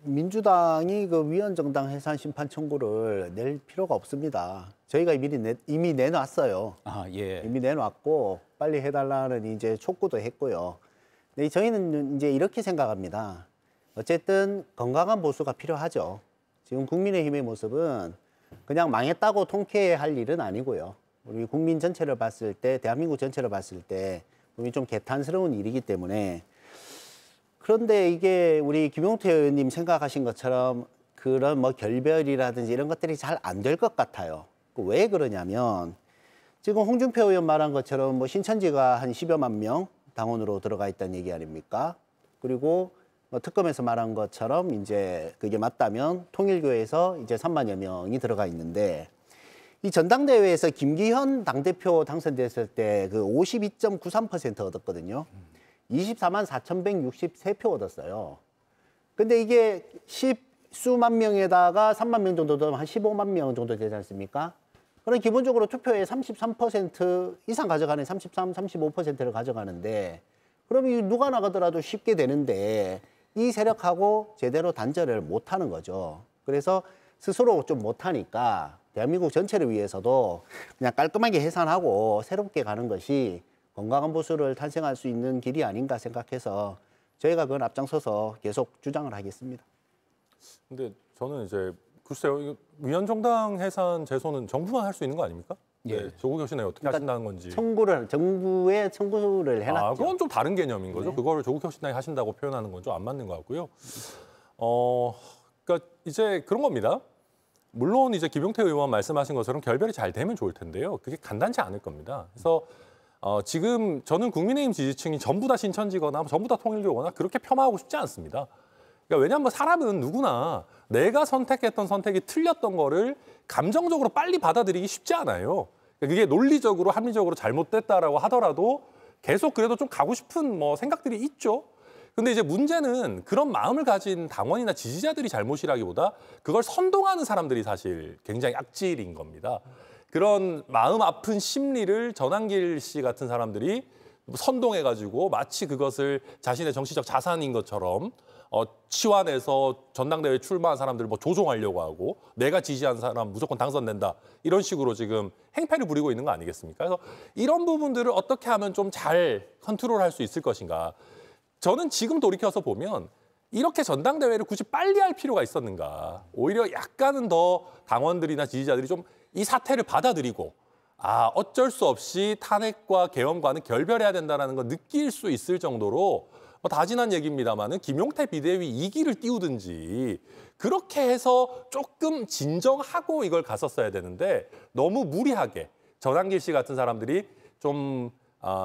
민주당이 위헌 정당 해산 심판 청구를 낼 필요가 없습니다. 저희가 이미 내놨어요. 예. 이미 내놨고 빨리 해달라는 이제 촉구도 했고요. 근데 저희는 이제 이렇게 생각합니다. 어쨌든 건강한 보수가 필요하죠. 지금 국민의힘의 모습은 그냥 망했다고 통쾌할 일은 아니고요. 우리 국민 전체를 봤을 때, 대한민국 전체를 봤을 때 좀 개탄스러운 일이기 때문에 그런데 이게 우리 김용태 의원님 생각하신 것처럼 그런 뭐 결별이라든지 이런 것들이 잘 안 될 것 같아요. 왜 그러냐면 지금 홍준표 의원 말한 것처럼 뭐 신천지가 한 10여만 명, 당원으로 들어가 있다는 얘기 아닙니까? 그리고 특검에서 말한 것처럼 이제 그게 맞다면 통일교에서 이제 3만여 명이 들어가 있는데 이 전당대회에서 김기현 당대표 당선됐을 때 그 52.93% 얻었거든요. 24만 4,163표 얻었어요. 근데 이게 10수만 명에다가 3만 명 정도 되면 한 15만 명 정도 되지 않습니까? 그럼 기본적으로 투표의 33% 이상 가져가는 33, 35%를 가져가는데 그럼 이 누가 나가더라도 쉽게 되는데 이 세력하고 제대로 단절을 못하는 거죠. 그래서 스스로 좀 못하니까 대한민국 전체를 위해서도 그냥 깔끔하게 해산하고 새롭게 가는 것이 건강한 보수를 탄생할 수 있는 길이 아닌가 생각해서 저희가 그건 앞장서서 계속 주장을 하겠습니다. 근데 저는 이제 글쎄요, 이거 위원정당 해산 제소는 정부만 할 수 있는 거 아닙니까? 예. 네, 조국 혁신에 어떻게 하신다는 건지. 정부에 청구를 해놨죠. 그건 좀 다른 개념인 거죠. 네. 그거를 조국 혁신당이 하신다고 표현하는 건 좀 안 맞는 것 같고요. 그러니까 이제 그런 겁니다. 물론 이제 김용태 의원 말씀하신 것처럼 결별이 잘 되면 좋을 텐데요. 그게 간단치 않을 겁니다. 그래서 지금 저는 국민의힘 지지층이 전부 다 신천지거나 전부 다 통일교거나 그렇게 폄하하고 싶지 않습니다. 그러니까 왜냐하면 사람은 누구나 내가 선택했던 선택이 틀렸던 거를 감정적으로 빨리 받아들이기 쉽지 않아요. 그러니까 그게 논리적으로 합리적으로 잘못됐다라고 하더라도 계속 그래도 좀 가고 싶은 생각들이 있죠. 근데 이제 문제는 그런 마음을 가진 당원이나 지지자들이 잘못이라기보다 그걸 선동하는 사람들이 사실 굉장히 악질인 겁니다. 그런 마음 아픈 심리를 전한길 씨 같은 사람들이 선동해가지고 마치 그것을 자신의 정치적 자산인 것처럼 치환해서 전당대회에 출마한 사람들을 조종하려고 하고 내가 지지한 사람 무조건 당선된다 이런 식으로 지금 행패를 부리고 있는 거 아니겠습니까? 그래서 이런 부분들을 어떻게 하면 좀 잘 컨트롤할 수 있을 것인가. 저는 지금 돌이켜서 보면 이렇게 전당대회를 굳이 빨리 할 필요가 있었는가. 오히려 약간은 더 당원들이나 지지자들이 좀 이 사태를 받아들이고 어쩔 수 없이 탄핵과 계엄과는 결별해야 된다는 걸 느낄 수 있을 정도로 다진한 얘기입니다만은 김용태 비대위 2기를 띄우든지 그렇게 해서 조금 진정하고 이걸 갔었어야 되는데 너무 무리하게 전한길 씨 같은 사람들이 좀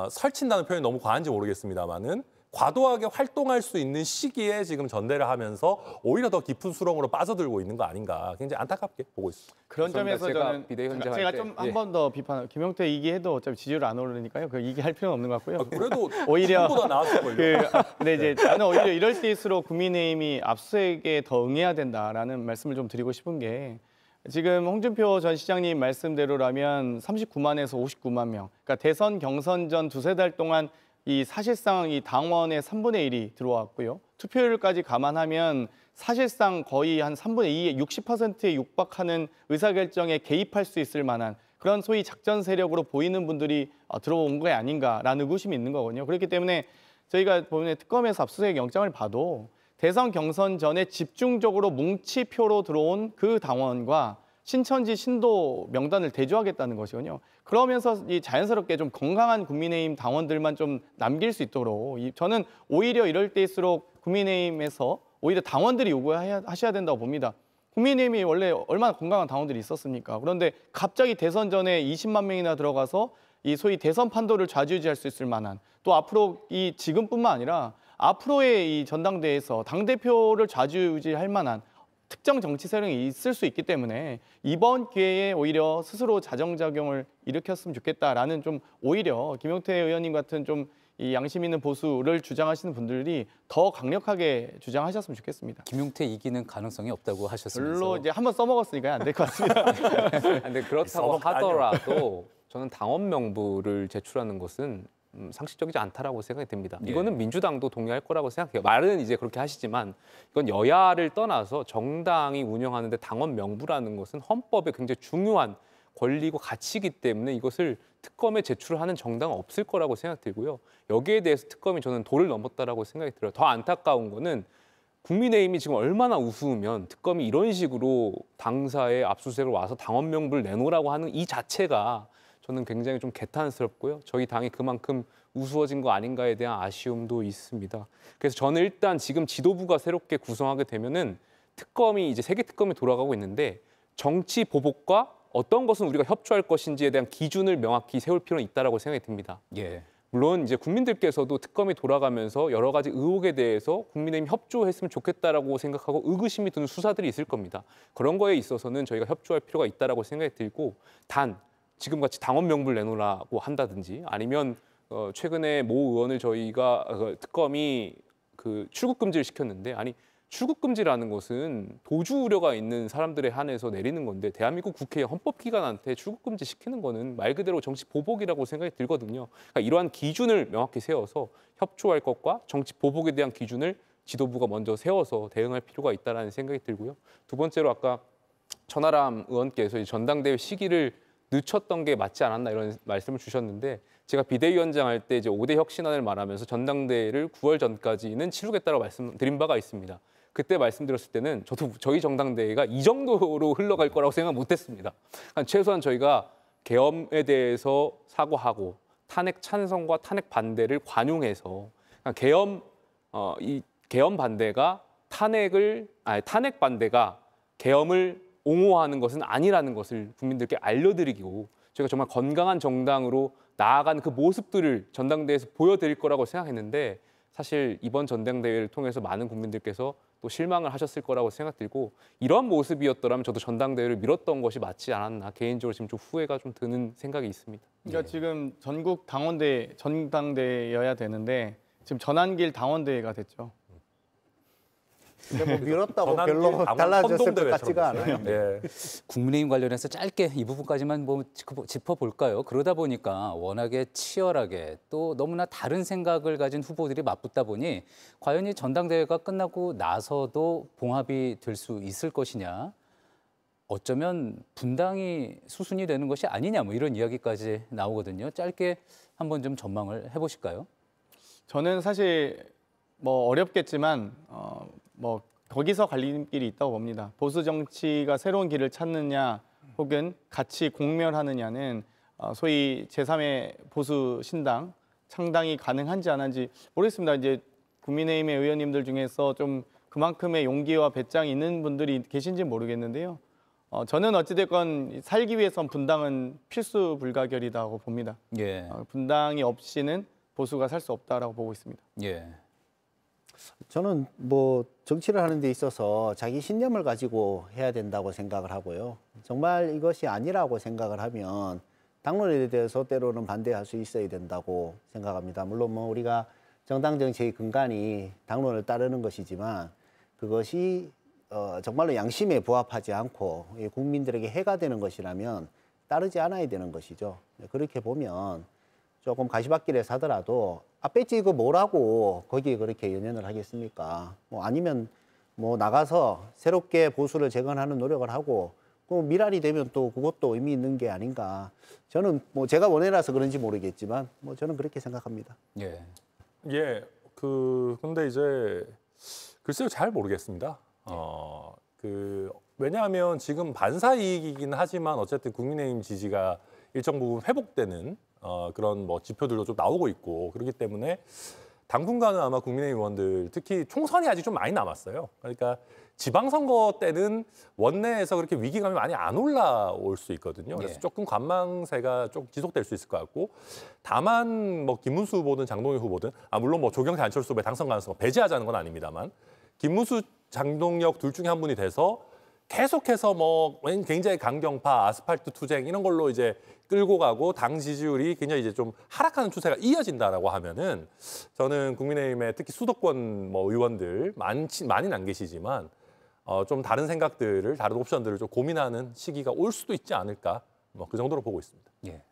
설친다는 표현이 너무 과한지 모르겠습니다만은 과도하게 활동할 수 있는 시기에 지금 전대를 하면서 오히려 더 깊은 수렁으로 빠져들고 있는 거 아닌가 굉장히 안타깝게 보고 있습니다. 그런 점에서 저는 제가 좀 한 번 더 비판. 김용태 2기 해도 어차피 지지율 안 오르니까요. 그 2기 할 필요는 없는 것 같고요. 그래도 오히려 보다 나았을걸요. 근데 이제 저는 오히려 이럴 때일수록 국민의힘이 압수수색에 더 응해야 된다라는 말씀을 좀 드리고 싶은 게 지금 홍준표 전 시장님 말씀대로라면 39만에서 59만 명. 그러니까 대선 경선 전 두세 달 동안 이 사실상 이 당원의 3분의 1이 들어왔고요. 투표율까지 감안하면 사실상 거의 한 3분의 2의 60%에 육박하는 의사결정에 개입할 수 있을 만한 그런 소위 작전 세력으로 보이는 분들이 들어온 게 아닌가라는 의구심이 있는 거거든요. 그렇기 때문에 저희가 보면 특검에서 압수수색 영장을 봐도 대선 경선 전에 집중적으로 뭉치표로 들어온 그 당원과 신천지 신도 명단을 대조하겠다는 것이거든요. 그러면서 이 자연스럽게 좀 건강한 국민의힘 당원들만 좀 남길 수 있도록 저는 오히려 이럴 때일수록 국민의힘에서 오히려 당원들이 요구하셔야 된다고 봅니다. 국민의힘이 원래 얼마나 건강한 당원들이 있었습니까? 그런데 갑자기 대선 전에 20만 명이나 들어가서 이 소위 대선 판도를 좌지우지할 수 있을 만한 또 앞으로 이 지금뿐만 아니라 앞으로의 이 전당대회에서 당대표를 좌지우지할 만한 특정 정치 세력이 있을 수 있기 때문에 이번 기회에 오히려 스스로 자정작용을 일으켰으면 좋겠다라는 좀 오히려 김용태 의원님 같은 좀 이 양심 있는 보수를 주장하시는 분들이 더 강력하게 주장하셨으면 좋겠습니다. 김용태 이기는 가능성이 없다고 하셨으면서. 별로 이제 한번 써먹었으니까 안 될 것 같습니다. 근데 그렇다고 하더라도 저는 당원 명부를 제출하는 것은 상식적이지 않다라고 생각이 듭니다. 이거는 민주당도 동의할 거라고 생각해요. 말은 이제 그렇게 하시지만 이건 여야를 떠나서 정당이 운영하는데 당원 명부라는 것은 헌법에 굉장히 중요한 권리고 가치이기 때문에 이것을 특검에 제출하는 정당은 없을 거라고 생각되고요. 여기에 대해서 특검이 저는 도를 넘었다라고 생각이 들어요. 더 안타까운 거는 국민의힘이 지금 얼마나 우스우면 특검이 이런 식으로 당사에 압수수색을 와서 당원 명부를 내놓으라고 하는 이 자체가 저는 굉장히 좀 개탄스럽고요. 저희 당이 그만큼 우스워진 거 아닌가에 대한 아쉬움도 있습니다. 그래서 저는 일단 지금 지도부가 새롭게 구성하게 되면은 특검이 이제 세계 특검이 돌아가고 있는데 정치 보복과 어떤 것은 우리가 협조할 것인지에 대한 기준을 명확히 세울 필요는 있다라고 생각이 듭니다. 예. 물론 이제 국민들께서도 특검이 돌아가면서 여러 가지 의혹에 대해서 국민의힘 협조했으면 좋겠다라고 생각하고 의구심이 드는 수사들이 있을 겁니다. 그런 거에 있어서는 저희가 협조할 필요가 있다라고 생각이 들고, 단 지금같이 당원 명부를 내놓으라고 한다든지 아니면 최근에 모 의원을 저희가 특검이 출국 금지를 시켰는데, 아니 출국 금지라는 것은 도주 우려가 있는 사람들에 한해서 내리는 건데 대한민국 국회 헌법기관한테 출국 금지 시키는 거는 말 그대로 정치 보복이라고 생각이 들거든요. 그러니까 이러한 기준을 명확히 세워서 협조할 것과 정치 보복에 대한 기준을 지도부가 먼저 세워서 대응할 필요가 있다는 생각이 들고요. 두 번째로 아까 천하람 의원께서 전당대회 시기를 늦췄던 게 맞지 않았나 이런 말씀을 주셨는데, 제가 비대위원장 할 때 이제 5대 혁신안을 말하면서 전당대회를 9월 전까지는 치르겠다고 말씀드린 바가 있습니다. 그때 말씀드렸을 때는 저도 저희 전당대회가 이 정도로 흘러갈 거라고 생각 못했습니다. 최소한 저희가 계엄에 대해서 사과하고 탄핵 찬성과 탄핵 반대를 관용해서 이 계엄 반대가 탄핵 반대가 계엄을 옹호하는 것은 아니라는 것을 국민들께 알려드리고 저희가 정말 건강한 정당으로 나아간 그 모습들을 전당대회에서 보여드릴 거라고 생각했는데, 사실 이번 전당대회를 통해서 많은 국민들께서 또 실망을 하셨을 거라고 생각들고, 이런 모습이었더라면 저도 전당대회를 미뤘던 것이 맞지 않았나 개인적으로 지금 좀 후회가 좀 드는 생각이 있습니다. 그러니까 지금 전국 전당대회여야 되는데 지금 전환길 당원대회가 됐죠. 근데 뭐 미뤘다고 별로 달라졌을 것 같지가 않아요. 네. 국민의힘 관련해서 짧게 이 부분까지만 뭐 짚어볼까요? 그러다 보니까 워낙에 치열하게 또 너무나 다른 생각을 가진 후보들이 맞붙다 보니 과연 이 전당대회가 끝나고 나서도 봉합이 될 수 있을 것이냐, 어쩌면 분당이 수순이 되는 것이 아니냐, 뭐 이런 이야기까지 나오거든요. 짧게 한번 좀 전망을 해보실까요? 저는 사실 뭐 어렵겠지만 뭐 거기서 갈림길이 있다고 봅니다. 보수 정치가 새로운 길을 찾느냐 혹은 같이 공멸하느냐는 소위 제3의 보수 신당 창당이 가능한지 안 한지 모르겠습니다. 이제 국민의힘의 의원님들 중에서 좀 그만큼의 용기와 배짱이 있는 분들이 계신지 모르겠는데요. 저는 어찌됐건 살기 위해선 분당은 필수 불가결이라고 봅니다. 예. 분당이 없이는 보수가 살 수 없다라고 보고 있습니다. 예. 저는 뭐 정치를 하는 데 있어서 자기 신념을 가지고 해야 된다고 생각을 하고요. 정말 이것이 아니라고 생각을 하면 당론에 대해서 때로는 반대할 수 있어야 된다고 생각합니다. 물론 뭐 우리가 정당 정치의 근간이 당론을 따르는 것이지만 그것이 정말로 양심에 부합하지 않고 국민들에게 해가 되는 것이라면 따르지 않아야 되는 것이죠. 그렇게 보면 조금 가시밭길에 사더라도 배지 이거 뭐라고 거기에 그렇게 연연을 하겠습니까? 뭐 아니면 뭐 나가서 새롭게 보수를 재건하는 노력을 하고 미랄이 되면 또 그것도 의미 있는 게 아닌가. 저는 뭐 제가 원해라서 그런지 모르겠지만 뭐 저는 그렇게 생각합니다. 예. 예. 근데 이제 글쎄요, 잘 모르겠습니다. 왜냐하면 지금 반사 이익이긴 하지만 어쨌든 국민의힘 지지가 일정 부분 회복되는 그런 뭐 지표들도 좀 나오고 있고 그렇기 때문에 당분간은 아마 국민의힘 의원들 특히 총선이 아직 좀 많이 남았어요. 그러니까 지방선거 때는 원내에서 그렇게 위기감이 많이 안 올라올 수 있거든요. 그래서 조금 관망세가 좀 지속될 수 있을 것 같고, 다만 뭐 김문수 후보든 장동혁 후보든 물론 뭐 조경태 안철수 후보의 당선 가능성을 배제하자는 건 아닙니다만 김문수 장동혁 둘 중에 한 분이 돼서 계속해서 뭐 굉장히 강경파, 아스팔트 투쟁 이런 걸로 이제 끌고 가고 당 지지율이 굉장히 이제 좀 하락하는 추세가 이어진다라고 하면은 저는 국민의힘의 특히 수도권 뭐 의원들 많이는 안 계시지만 좀 다른 생각들을, 다른 옵션들을 좀 고민하는 시기가 올 수도 있지 않을까, 뭐 그 정도로 보고 있습니다. 예.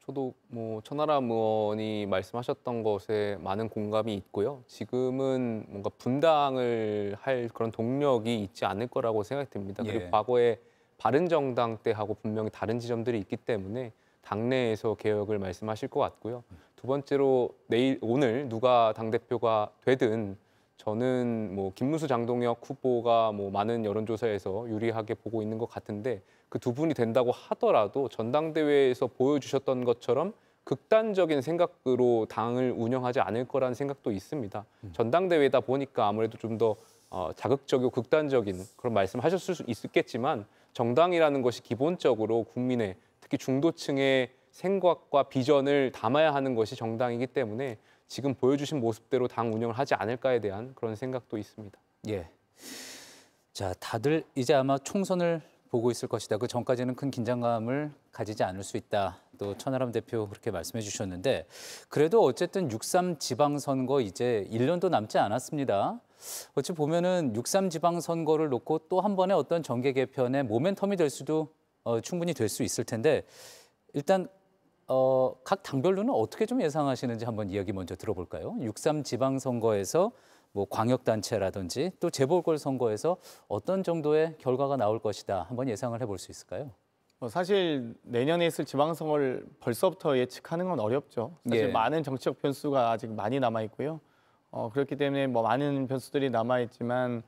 저도 뭐 천하람 의원이 말씀하셨던 것에 많은 공감이 있고요. 지금은 뭔가 분당을 할 그런 동력이 있지 않을 거라고 생각이 듭니다. 그리고 과거에 바른정당 때하고 분명히 다른 지점들이 있기 때문에 당내에서 개혁을 말씀하실 것 같고요. 두 번째로 오늘 누가 당대표가 되든 저는 뭐 김문수 장동혁 후보가 뭐 많은 여론조사에서 유리하게 보고 있는 것 같은데, 그 두 분이 된다고 하더라도 전당대회에서 보여주셨던 것처럼 극단적인 생각으로 당을 운영하지 않을 거라는 생각도 있습니다. 전당대회다 보니까 아무래도 좀 더 자극적이고 극단적인 그런 말씀하셨을 수 있겠지만 정당이라는 것이 기본적으로 국민의 특히 중도층의 생각과 비전을 담아야 하는 것이 정당이기 때문에 지금 보여주신 모습대로 당 운영을 하지 않을까에 대한 그런 생각도 있습니다. 예. 자, 다들 이제 아마 총선을 보고 있을 것이다. 그 전까지는 큰 긴장감을 가지지 않을 수 있다. 또 천하람 대표 그렇게 말씀해 주셨는데 그래도 어쨌든 6.3 지방선거 이제 1년도 남지 않았습니다. 어찌 보면은 6.3 지방선거를 놓고 또 한 번의 어떤 정계 개편의 모멘텀이 될 수도 충분히 될 수 있을 텐데 일단 각 당별로는 어떻게 좀 예상하시는지 한번 이야기 먼저 들어볼까요? 6.3 지방선거에서 뭐 광역단체라든지 또 재보궐선거에서 어떤 정도의 결과가 나올 것이다. 한번 예상을 해볼 수 있을까요? 사실 내년에 있을 지방선거를 벌써부터 예측하는 건 어렵죠. 사실 예. 많은 정치적 변수가 아직 많이 남아 있고요. 그렇기 때문에 뭐 많은 변수들이 남아 있지만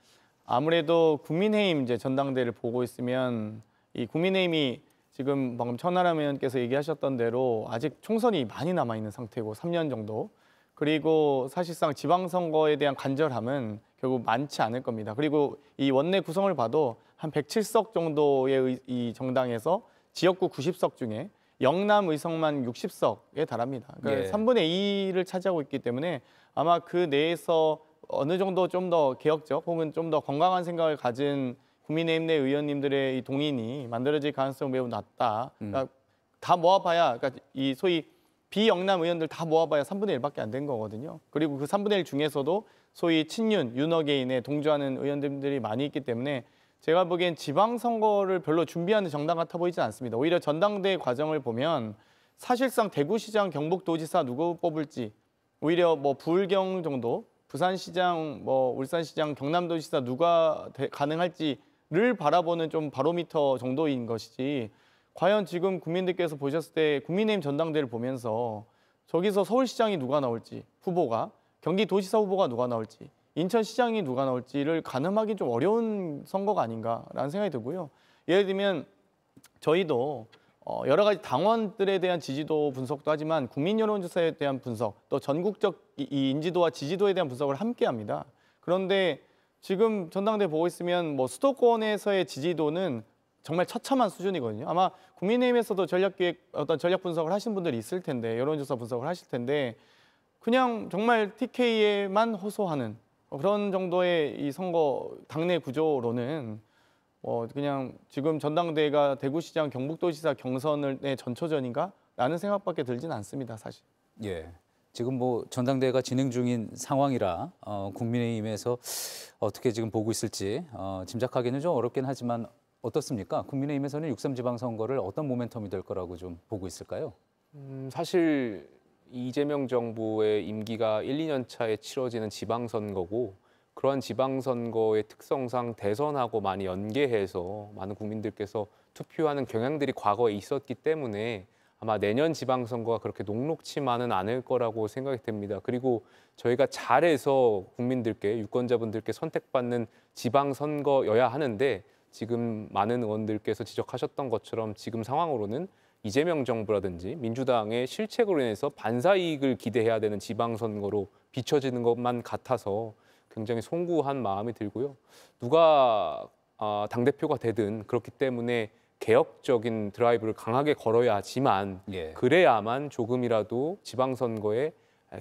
아무래도 국민의힘 이제 전당대회를 보고 있으면 이 국민의힘이 지금 방금 천하람 의원께서 얘기하셨던 대로 아직 총선이 많이 남아 있는 상태고 3년 정도. 그리고 사실상 지방선거에 대한 간절함은 결국 많지 않을 겁니다. 그리고 이 원내 구성을 봐도 한 107석 정도의 이 정당에서 지역구 90석 중에 영남 의석만 60석에 달합니다. 그러니까 예. 3분의 2를 차지하고 있기 때문에 아마 그 내에서 어느 정도 좀 더 개혁적 혹은 좀 더 건강한 생각을 가진 국민의힘 내 의원님들의 이 동인이 만들어질 가능성이 매우 낮다. 그러니까 다 모아봐야, 그러니까 이 소위 비영남 의원들 다 모아봐야 3분의 1밖에 안 된 거거든요. 그리고 그 3분의 1 중에서도 소위 친윤, 윤어게인에 동조하는 의원들이 많이 있기 때문에 제가 보기엔 지방선거를 별로 준비하는 정당 같아 보이지 않습니다. 오히려 전당대회 과정을 보면 사실상 대구시장, 경북도지사 누구 뽑을지 오히려 뭐 부울경 정도, 부산시장, 뭐 울산시장, 경남도지사 누가 가능할지를 바라보는 좀 바로미터 정도인 것이지 과연 지금 국민들께서 보셨을 때 국민의힘 전당대회를 보면서 저기서 서울시장이 누가 나올지 후보가, 경기도지사 후보가 누가 나올지, 인천시장이 누가 나올지를 가늠하기 좀 어려운 선거가 아닌가라는 생각이 들고요. 예를 들면 저희도 여러 가지 당원들에 대한 지지도 분석도 하지만 국민 여론조사에 대한 분석, 또 전국적 이 인지도와 지지도에 대한 분석을 함께 합니다. 그런데 지금 전당대회 보고 있으면 뭐 수도권에서의 지지도는 정말 처참한 수준이거든요. 아마 국민의힘에서도 어떤 전략 분석을 하신 분들이 있을 텐데, 여론조사 분석을 하실 텐데 그냥 정말 TK에만 호소하는 그런 정도의 이 선거 당내 구조로는 그냥 지금 전당대회가 대구시장, 경북도지사 경선의 전초전인가? 라는 생각밖에 들진 않습니다, 사실. 예. 지금 뭐 전당대회가 진행 중인 상황이라 국민의힘에서 어떻게 지금 보고 있을지 짐작하기는 좀 어렵긴 하지만 어떻습니까? 국민의힘에서는 6.3 지방선거를 어떤 모멘텀이 될 거라고 좀 보고 있을까요? 사실 이재명 정부의 임기가 1, 2년 차에 치러지는 지방선거고 그러한 지방선거의 특성상 대선하고 많이 연계해서 많은 국민들께서 투표하는 경향들이 과거에 있었기 때문에 아마 내년 지방선거가 그렇게 녹록치만은 않을 거라고 생각이 듭니다. 그리고 저희가 잘해서 국민들께, 유권자분들께 선택받는 지방선거여야 하는데 지금 많은 의원들께서 지적하셨던 것처럼 지금 상황으로는 이재명 정부라든지 민주당의 실책으로 인해서 반사이익을 기대해야 되는 지방선거로 비춰지는 것만 같아서 굉장히 송구한 마음이 들고요. 누가 당대표가 되든 그렇기 때문에 개혁적인 드라이브를 강하게 걸어야 하지만 그래야만 조금이라도 지방선거에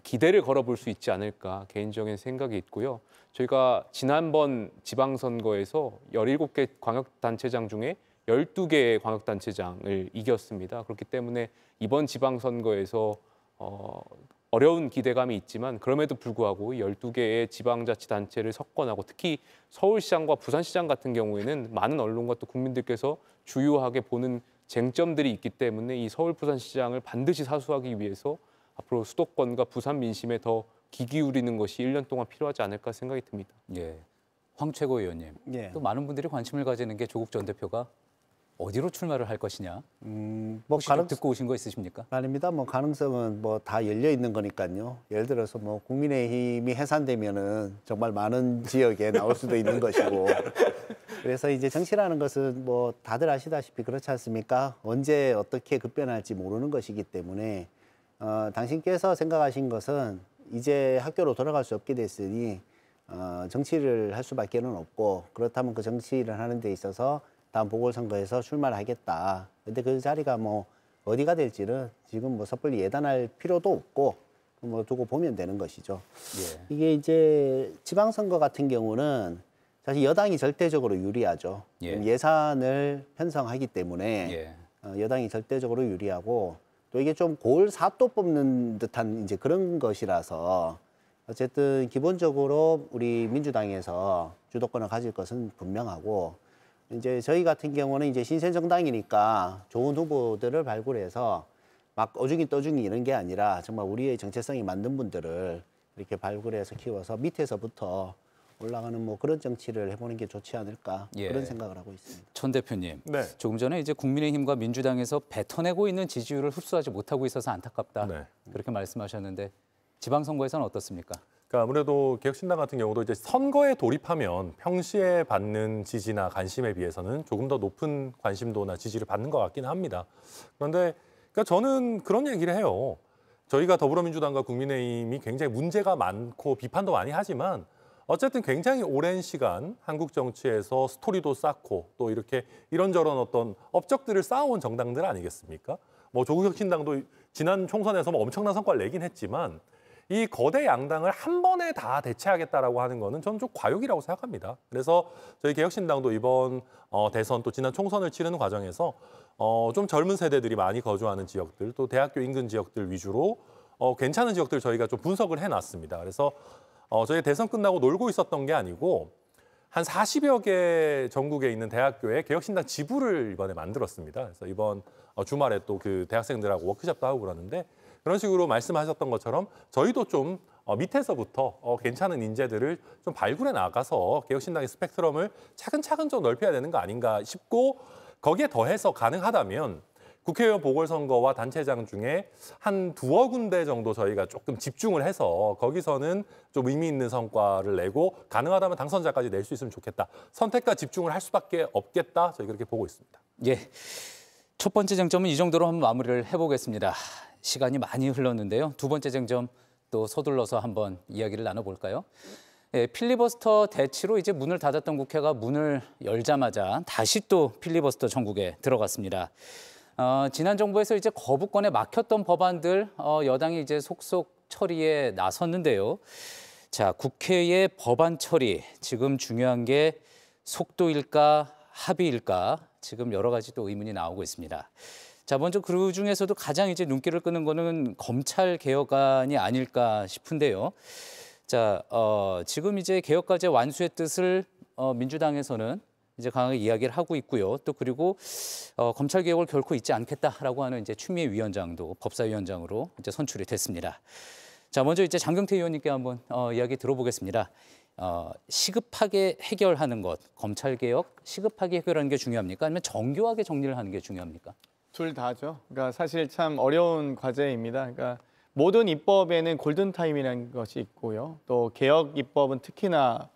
기대를 걸어볼 수 있지 않을까 개인적인 생각이 있고요. 저희가 지난번 지방선거에서 17개 광역단체장 중에 12개의 광역단체장을 이겼습니다. 그렇기 때문에 이번 지방선거에서 어려운 기대감이 있지만 그럼에도 불구하고 12개의 지방자치단체를 석권하고 특히 서울시장과 부산시장 같은 경우에는 많은 언론과 또 국민들께서 주요하게 보는 쟁점들이 있기 때문에 이 서울 부산시장을 반드시 사수하기 위해서 앞으로 수도권과 부산 민심에 더 귀 기울이는 것이 1년 동안 필요하지 않을까 생각이 듭니다. 예, 황 최고위원님. 예. 또 많은 분들이 관심을 가지는 게 조국 전 대표가 어디로 출마를 할 것이냐. 뭐 혹시 듣고 오신 거 있으십니까? 아닙니다. 뭐 가능성은 뭐 다 열려 있는 거니까요. 예를 들어서 뭐 국민의힘이 해산되면은 정말 많은 지역에 나올 수도 있는 것이고. 그래서 이제 정치라는 것은 뭐 다들 아시다시피 그렇지 않습니까? 언제 어떻게 급변할지 모르는 것이기 때문에 당신께서 생각하신 것은 이제 학교로 돌아갈 수 없게 됐으니 정치를 할 수밖에는 없고 그렇다면 그 정치를 하는 데 있어서 다음 보궐선거에서 출마를 하겠다. 근데 그 자리가 뭐 어디가 될지는 지금 뭐 섣불리 예단할 필요도 없고 뭐 두고 보면 되는 것이죠. 예. 이게 이제 지방선거 같은 경우는 사실 여당이 절대적으로 유리하죠. 예. 예산을 편성하기 때문에 예. 여당이 절대적으로 유리하고 또 이게 좀 골 사또 뽑는 듯한 이제 그런 것이라서 어쨌든 기본적으로 우리 민주당에서 주도권을 가질 것은 분명하고 이제 저희 같은 경우는 이제 신생 정당이니까 좋은 후보들을 발굴해서 막 어중이 떠중이 이런 게 아니라 정말 우리의 정체성이 맞는 분들을 이렇게 발굴해서 키워서 밑에서부터 올라가는 뭐 그런 정치를 해보는 게 좋지 않을까 예. 그런 생각을 하고 있습니다. 천 대표님, 네. 조금 전에 이제 국민의힘과 민주당에서 뱉어내고 있는 지지율을 흡수하지 못하고 있어서 안타깝다 네. 그렇게 말씀하셨는데 지방선거에서는 어떻습니까? 그러니까 아무래도 개혁신당 같은 경우도 이제 선거에 돌입하면 평시에 받는 지지나 관심에 비해서는 조금 더 높은 관심도나 지지를 받는 것 같기는 합니다. 그런데 그러니까 저는 그런 얘기를 해요. 저희가 더불어민주당과 국민의힘이 굉장히 문제가 많고 비판도 많이 하지만 어쨌든 굉장히 오랜 시간 한국 정치에서 스토리도 쌓고 또 이렇게 이런저런 어떤 업적들을 쌓아온 정당들 아니겠습니까? 뭐 조국혁신당도 지난 총선에서 뭐 엄청난 성과를 내긴 했지만 이 거대 양당을 한 번에 다 대체하겠다라고 하는 거는 저는 좀 과욕이라고 생각합니다. 그래서 저희 개혁신당도 이번 대선 또 지난 총선을 치르는 과정에서 좀 젊은 세대들이 많이 거주하는 지역들 또 대학교 인근 지역들 위주로 괜찮은 지역들 저희가 좀 분석을 해놨습니다. 그래서 저희 대선 끝나고 놀고 있었던 게 아니고 한 40여 개 전국에 있는 대학교에 개혁신당 지부를 이번에 만들었습니다. 그래서 이번 주말에 또 그 대학생들하고 워크숍도 하고 그러는데 그런 식으로 말씀하셨던 것처럼 저희도 좀 밑에서부터 괜찮은 인재들을 좀 발굴해 나가서 개혁신당의 스펙트럼을 차근차근 좀 넓혀야 되는 거 아닌가 싶고 거기에 더해서 가능하다면 국회의원 보궐선거와 단체장 중에 한 2억 군데 정도 저희가 조금 집중을 해서 거기서는 좀 의미 있는 성과를 내고 가능하다면 당선자까지 낼 수 있으면 좋겠다. 선택과 집중을 할 수밖에 없겠다. 저희 그렇게 보고 있습니다. 예, 첫 번째 쟁점은 이 정도로 한번 마무리를 해보겠습니다. 시간이 많이 흘렀는데요. 두 번째 쟁점 또 서둘러서 한번 이야기를 나눠볼까요? 예, 필리버스터 대치로 이제 문을 닫았던 국회가 문을 열자마자 다시 또 필리버스터 전국에 들어갔습니다. 지난 정부에서 이제 거부권에 막혔던 법안들 여당이 이제 속속 처리에 나섰는데요. 자, 국회의 법안 처리 지금 중요한 게 속도일까 합의일까 지금 여러 가지 또 의문이 나오고 있습니다. 자, 먼저 그 중에서도 가장 이제 눈길을 끄는 거는 검찰 개혁안이 아닐까 싶은데요. 자, 지금 이제 개혁과제 완수의 뜻을 민주당에서는 이제 강하게 이야기를 하고 있고요. 또 그리고 검찰 개혁을 결코 잊지 않겠다라고 하는 이제 추미애 위원장도 법사위원장으로 이제 선출이 됐습니다. 자, 먼저 이제 장경태 의원님께 한번 이야기 들어보겠습니다. 시급하게 해결하는 것, 검찰 개혁 시급하게 해결하는 게 중요합니까? 아니면 정교하게 정리를 하는 게 중요합니까? 둘 다죠. 그러니까 사실 참 어려운 과제입니다. 그러니까 모든 입법에는 골든타임이라는 것이 있고요. 또 개혁 입법은 특히나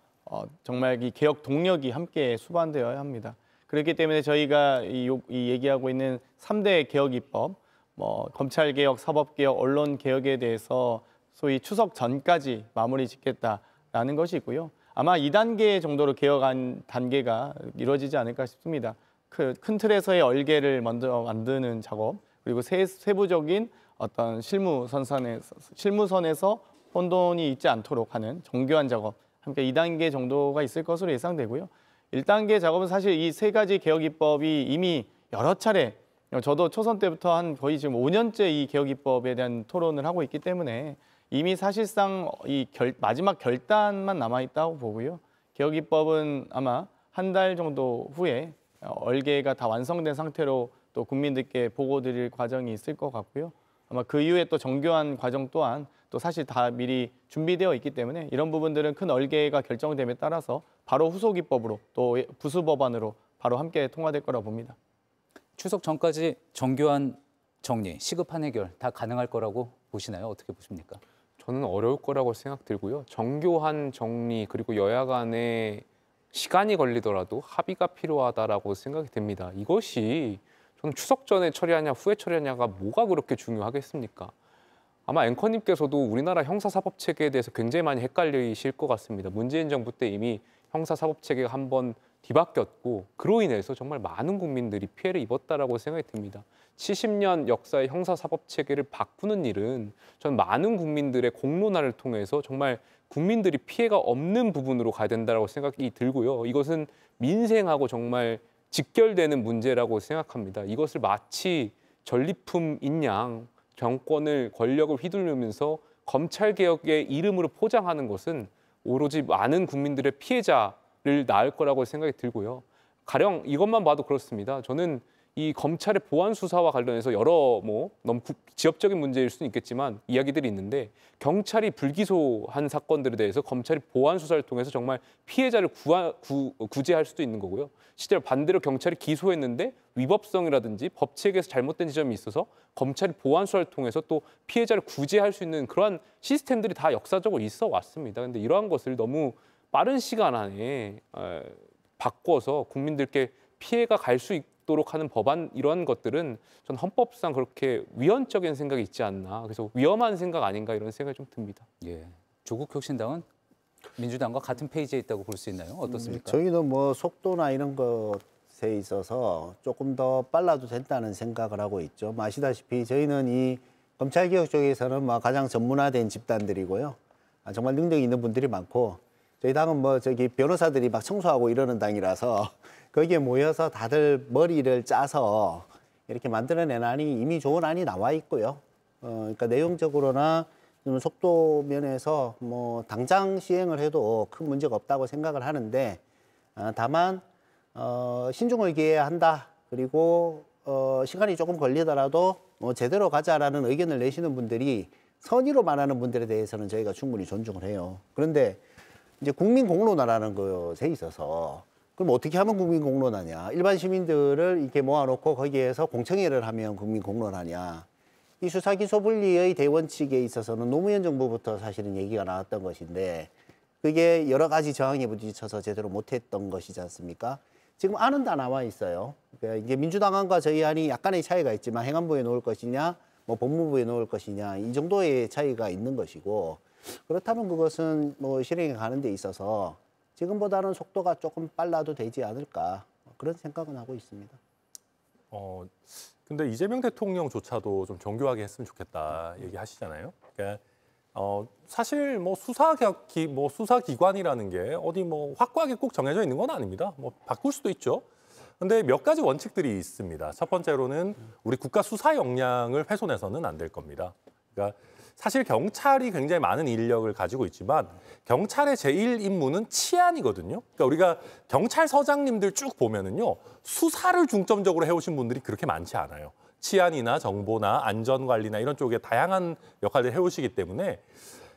정말 이 개혁 동력이 함께 수반되어야 합니다. 그렇기 때문에 저희가 이 얘기하고 있는 3대 개혁 입법, 뭐 검찰 개혁, 사법 개혁, 언론 개혁에 대해서 소위 추석 전까지 마무리 짓겠다라는 것이 있고요. 아마 2단계 정도로 개혁안 단계가 이루어지지 않을까 싶습니다. 큰 틀에서의 얼개를 먼저 만드는 작업, 그리고 세부적인 어떤 실무선에서 혼돈이 있지 않도록 하는 정교한 작업, 함께 2단계 정도가 있을 것으로 예상되고요. 1단계 작업은 사실 이 세 가지 개혁 입법이 이미 여러 차례, 저도 초선 때부터 한 거의 지금 5년째 이 개혁 입법에 대한 토론을 하고 있기 때문에 이미 사실상 이 마지막 결단만 남아 있다고 보고요. 개혁 입법은 아마 한 달 정도 후에 얼개가 다 완성된 상태로 또 국민들께 보고드릴 과정이 있을 것 같고요. 아마 그 이후에 또 정교한 과정 또한 또 사실 다 미리 준비되어 있기 때문에 이런 부분들은 큰 얼개가 결정됨에 따라서 바로 후속 입법으로 또 부수 법안으로 바로 함께 통과될 거라고 봅니다. 추석 전까지 정교한 정리, 시급한 해결 다 가능할 거라고 보시나요? 어떻게 보십니까? 저는 어려울 거라고 생각 들고요. 정교한 정리 그리고 여야 간에 시간이 걸리더라도 합의가 필요하다라고 생각이 됩니다. 이것이 저는 추석 전에 처리하냐 후에 처리하냐가 뭐가 그렇게 중요하겠습니까? 아마 앵커님께서도 우리나라 형사사법체계에 대해서 굉장히 많이 헷갈리실 것 같습니다. 문재인 정부 때 이미 형사사법체계가 한번 뒤바뀌었고 그로 인해서 정말 많은 국민들이 피해를 입었다라고 생각이 듭니다. 70년 역사의 형사사법 체계를 바꾸는 일은 전 많은 국민들의 공론화를 통해서 정말 국민들이 피해가 없는 부분으로 가야 된다고 생각이 들고요. 이것은 민생하고 정말 직결되는 문제라고 생각합니다. 이것을 마치 전리품인 양 정권을 권력을 휘둘르면서 검찰개혁의 이름으로 포장하는 것은 오로지 많은 국민들의 피해자를 낳을 거라고 생각이 들고요. 가령 이것만 봐도 그렇습니다. 저는 이 검찰의 보안 수사와 관련해서 여러 너무 지역적인 문제일 수는 있겠지만 이야기들이 있는데 경찰이 불기소한 사건들에 대해서 검찰이 보안 수사를 통해서 정말 피해자를 구제할 수도 있는 거고요. 실제로 반대로 경찰이 기소했는데 위법성이라든지 법 체계에서 잘못된 지점이 있어서 검찰이 보안 수사를 통해서 또 피해자를 구제할 수 있는 그러한 시스템들이 다 역사적으로 있어 왔습니다. 근데 이러한 것을 너무 빠른 시간 안에 바꿔서 국민들께 피해가 갈 수 있도록 하는 법안 이러한 것들은 전 헌법상 그렇게 위헌적인 생각이 있지 않나. 그래서 위험한 생각 아닌가 이런 생각이 좀 듭니다. 예. 조국혁신당은 민주당과 같은 페이지에 있다고 볼 수 있나요? 어떻습니까? 저희도 뭐 속도나 이런 것에 있어서 조금 더 빨라도 된다는 생각을 하고 있죠. 아시다시피 저희는 이 검찰개혁 쪽에서는 가장 전문화된 집단들이고요. 정말 능력이 있는 분들이 많고 저희 당은 변호사들이 막 청소하고 이러는 당이라서 거기에 모여서 다들 머리를 짜서 이렇게 만들어낸 안이 이미 좋은 안이 나와 있고요. 그러니까 내용적으로나 속도 면에서 당장 시행을 해도 큰 문제가 없다고 생각을 하는데 다만 신중을 기해야 한다. 그리고 시간이 조금 걸리더라도 제대로 가자라는 의견을 내시는 분들이 선의로 말하는 분들에 대해서는 저희가 충분히 존중을 해요. 그런데 이제 국민 공론화라는 것에 있어서 그럼 어떻게 하면 국민 공론화냐? 일반 시민들을 이렇게 모아놓고 거기에서 공청회를 하면 국민 공론화냐? 이 수사 기소 분리의 대원칙에 있어서는 노무현 정부부터 사실은 얘기가 나왔던 것인데 그게 여러 가지 저항에 부딪혀서 제대로 못했던 것이지 않습니까? 지금 안은 다 나와 있어요. 그러니까 이게 민주당 안과 저희 안이 약간의 차이가 있지만 행안부에 놓을 것이냐, 법무부에 놓을 것이냐 이 정도의 차이가 있는 것이고 그렇다면 그것은 실행에 가는 데 있어서 지금보다는 속도가 조금 빨라도 되지 않을까 그런 생각은 하고 있습니다. 근데 이재명 대통령조차도 좀 정교하게 했으면 좋겠다 얘기하시잖아요. 그러니까 사실 수사기관이라는 게 어디 확고하게 꼭 정해져 있는 건 아닙니다. 바꿀 수도 있죠. 근데 몇 가지 원칙들이 있습니다. 첫 번째로는 우리 국가 수사 역량을 훼손해서는 안 될 겁니다. 그러니까 사실 경찰이 굉장히 많은 인력을 가지고 있지만 경찰의 제일 임무는 치안이거든요. 그러니까 우리가 경찰서장님들 쭉 보면은요. 수사를 중점적으로 해오신 분들이 그렇게 많지 않아요. 치안이나 정보나 안전관리나 이런 쪽에 다양한 역할을 해오시기 때문에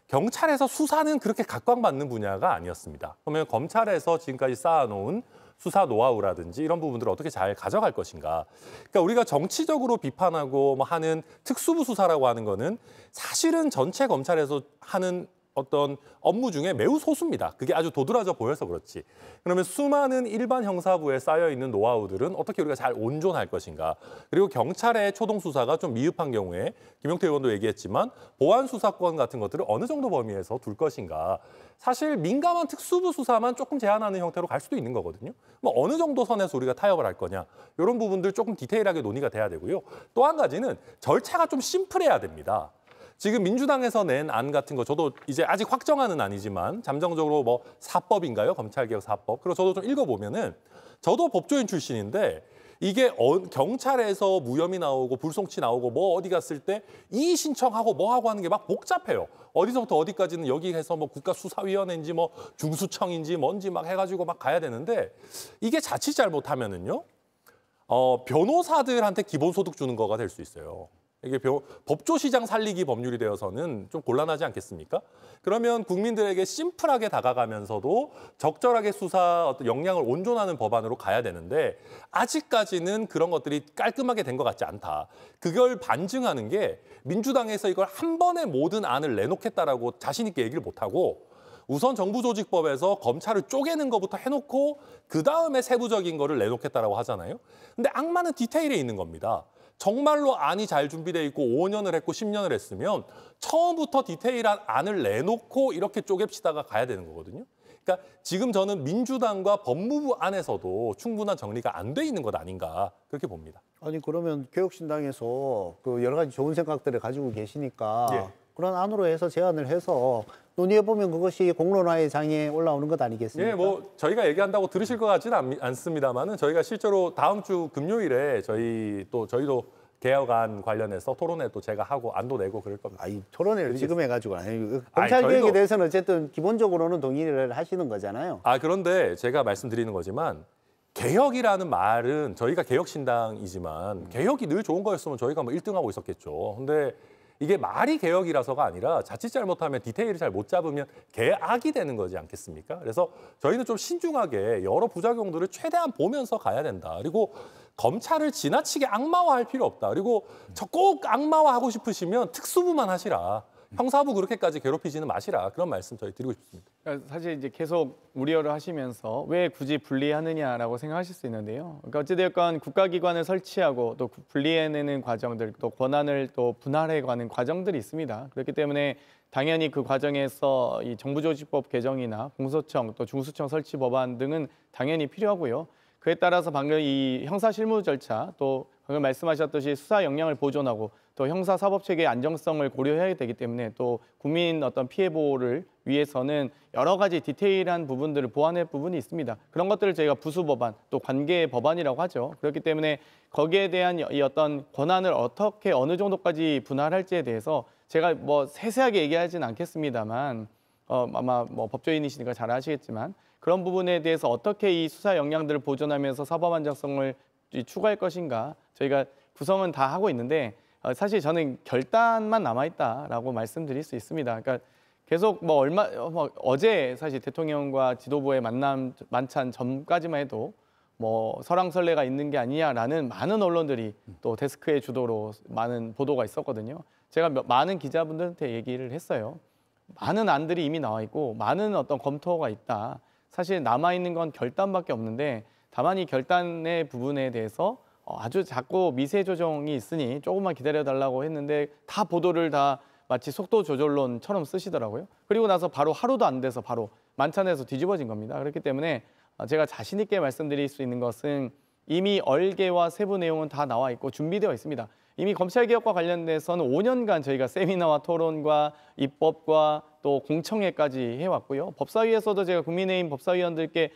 경찰에서 수사는 그렇게 각광받는 분야가 아니었습니다. 그러면 검찰에서 지금까지 쌓아놓은 수사 노하우라든지 이런 부분들을 어떻게 잘 가져갈 것인가. 그러니까 우리가 정치적으로 비판하고 하는 특수부 수사라고 하는 거는 사실은 전체 검찰에서 하는 어떤 업무 중에 매우 소수입니다. 그게 아주 도드라져 보여서 그렇지. 그러면 수많은 일반 형사부에 쌓여있는 노하우들은 어떻게 우리가 잘 온전할 것인가. 그리고 경찰의 초동 수사가 좀 미흡한 경우에 김용태 의원도 얘기했지만 보안 수사권 같은 것들을 어느 정도 범위에서 둘 것인가. 사실 민감한 특수부 수사만 조금 제한하는 형태로 갈 수도 있는 거거든요. 어느 정도 선에서 우리가 타협을 할 거냐. 이런 부분들 조금 디테일하게 논의가 돼야 되고요. 또 한 가지는 절차가 좀 심플해야 됩니다. 지금 민주당에서 낸 안 같은 거 저도 이제 아직 확정하는 아니지만 잠정적으로 4법인가요? 검찰개혁 4법. 그래서 저도 좀 읽어보면은 저도 법조인 출신인데 이게 경찰에서 무혐의 나오고 불송치 나오고 어디 갔을 때 이의 신청하고 하고 하는 게 막 복잡해요. 어디서부터 어디까지는 여기 해서 국가수사위원회인지 중수청인지 뭔지 해가지고 가야 되는데 이게 자칫 잘못하면은요. 변호사들한테 기본소득 주는 거가 될 수 있어요. 이게 법조시장 살리기 법률이 되어서는 좀 곤란하지 않겠습니까? 그러면 국민들에게 심플하게 다가가면서도 적절하게 수사 어떤 역량을 온전하는 법안으로 가야 되는데 아직까지는 그런 것들이 깔끔하게 된 것 같지 않다. 그걸 반증하는 게 민주당에서 이걸 한 번에 모든 안을 내놓겠다라고 자신 있게 얘기를 못하고 우선 정부조직법에서 검찰을 쪼개는 것부터 해놓고 그다음에 세부적인 거를 내놓겠다라고 하잖아요. 근데 악마는 디테일에 있는 겁니다. 정말로 안이 잘 준비돼 있고 5년을 했고 10년을 했으면 처음부터 디테일한 안을 내놓고 이렇게 쪼갭시다가 가야 되는 거거든요. 그러니까 지금 저는 민주당과 법무부 안에서도 충분한 정리가 안 돼 있는 것 아닌가 그렇게 봅니다. 아니 그러면 개혁신당에서 그 여러 가지 좋은 생각들을 가지고 계시니까 예. 그런 안으로 해서 제안을 해서 논의해보면 그것이 공론화의 장에 올라오는 것 아니겠습니까? 예, 뭐 저희가 얘기한다고 들으실 것 같지는 않습니다만은 저희가 실제로 다음 주 금요일에 저희도 개혁안 관련해서 토론회 또 제가 하고 안도 내고 그럴 겁니다. 아니 토론회를 지금 해가지고 검찰 개혁에 대해서는 어쨌든 기본적으로는 동의를 하시는 거잖아요. 그런데 제가 말씀드리는 거지만 개혁이라는 말은 저희가 개혁신당이지만 개혁이 늘 좋은 거였으면 저희가 뭐 1등하고 있었겠죠. 근데 이게 말이 개혁이라서가 아니라 자칫 잘못하면 디테일을 잘 못 잡으면 개악이 되는 거지 않겠습니까? 그래서 저희는 좀 신중하게 여러 부작용들을 최대한 보면서 가야 된다. 그리고 검찰을 지나치게 악마화할 필요 없다. 그리고 저 꼭 악마화하고 싶으시면 특수부만 하시라. 형사부 그렇게까지 괴롭히지는 마시라. 그런 말씀 저희 드리고 싶습니다. 그러니까 사실 이제 계속 우려를 하시면서 왜 굳이 분리하느냐라고 생각하실 수 있는데요. 그러니까 어찌되었건 국가기관을 설치하고 또 분리해내는 과정들, 또 권한을 또 분할해가는 과정들이 있습니다. 그렇기 때문에 당연히 그 과정에서 이 정부조직법 개정이나 공소청 또 중수청 설치 법안 등은 당연히 필요하고요. 그에 따라서 방금 이 형사실무 절차 또 방금 말씀하셨듯이 수사 역량을 보존하고 또 형사사법체계의 안정성을 고려해야 되기 때문에 또 국민 어떤 피해 보호를 위해서는 여러 가지 디테일한 부분들을 보완할 부분이 있습니다. 그런 것들을 저희가 부수법안 또 관계 법안이라고 하죠. 그렇기 때문에 거기에 대한 이 어떤 권한을 어떻게 어느 정도까지 분할할지에 대해서 제가 뭐 세세하게 얘기하지는 않겠습니다만 아마 뭐 법조인이시니까 잘 아시겠지만 그런 부분에 대해서 어떻게 이 수사 역량들을 보존하면서 사법 안정성을 추구할 것인가 저희가 구성은 다 하고 있는데 사실 저는 결단만 남아있다라고 말씀드릴 수 있습니다. 그러니까 계속 어제 사실 대통령과 지도부의 만찬 전까지만 해도 뭐 설왕설래가 있는 게 아니냐라는 많은 언론들이 또 데스크의 주도로 많은 보도가 있었거든요. 제가 많은 기자분들한테 얘기를 했어요. 많은 안들이 이미 나와 있고 많은 어떤 검토가 있다. 사실 남아있는 건 결단밖에 없는데 다만 이 결단의 부분에 대해서 아주 작고 미세 조정이 있으니 조금만 기다려달라고 했는데 다 보도를 다 마치 속도 조절론처럼 쓰시더라고요. 그리고 나서 바로 하루도 안 돼서 바로 만찬에서 뒤집어진 겁니다. 그렇기 때문에 제가 자신 있게 말씀드릴 수 있는 것은 이미 얼개와 세부 내용은 다 나와 있고 준비되어 있습니다. 이미 검찰개혁과 관련돼서는 5년간 저희가 세미나와 토론과 입법과 또 공청회까지 해왔고요. 법사위에서도 제가 국민의힘 법사위원들께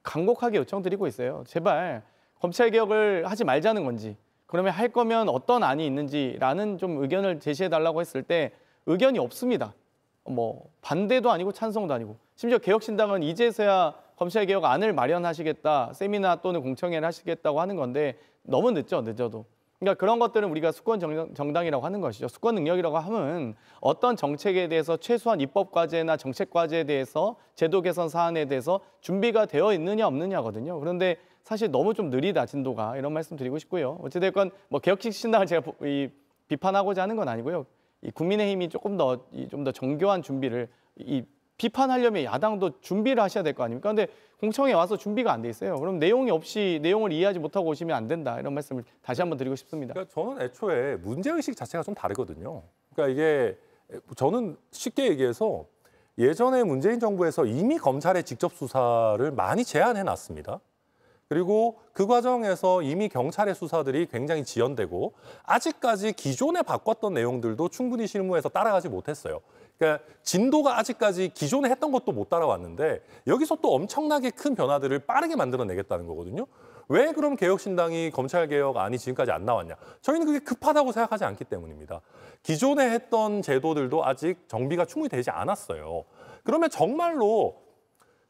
간곡하게 요청드리고 있어요. 제발 검찰개혁을 하지 말자는 건지 그러면 할 거면 어떤 안이 있는지라는 좀 의견을 제시해달라고 했을 때 의견이 없습니다. 뭐 반대도 아니고 찬성도 아니고 심지어 개혁신당은 이제서야 검찰개혁 안을 마련하시겠다 세미나 또는 공청회를 하시겠다고 하는 건데 너무 늦어도. 그러니까 그런 것들은 우리가 수권 정당이라고 하는 것이죠. 수권 능력이라고 하면 어떤 정책에 대해서 최소한 입법 과제나 정책 과제에 대해서 제도 개선 사안에 대해서 준비가 되어 있느냐 없느냐거든요. 그런데 사실 너무 좀 느리다 진도가 이런 말씀 드리고 싶고요. 어찌됐건 뭐 개혁신당을 제가 비판하고자 하는 건 아니고요. 이 국민의힘이 좀 더 정교한 준비를 비판하려면 야당도 준비를 하셔야 될 거 아닙니까? 근데 공청회 와서 준비가 안 돼 있어요. 그럼 내용이 없이 내용을 이해하지 못하고 오시면 안 된다. 이런 말씀을 다시 한번 드리고 싶습니다. 그러니까 저는 애초에 문제의식 자체가 좀 다르거든요. 그러니까 이게 저는 쉽게 얘기해서 예전에 문재인 정부에서 이미 검찰의 직접 수사를 많이 제한해 놨습니다. 그리고 그 과정에서 이미 경찰의 수사들이 굉장히 지연되고 아직까지 기존에 바꿨던 내용들도 충분히 실무에서 따라가지 못했어요. 그러니까 진도가 아직까지 기존에 했던 것도 못 따라왔는데 여기서 또 엄청나게 큰 변화들을 빠르게 만들어내겠다는 거거든요. 왜 그럼 개혁신당이 검찰개혁안이 지금까지 안 나왔냐? 저희는 그게 급하다고 생각하지 않기 때문입니다. 기존에 했던 제도들도 아직 정비가 충분히 되지 않았어요. 그러면 정말로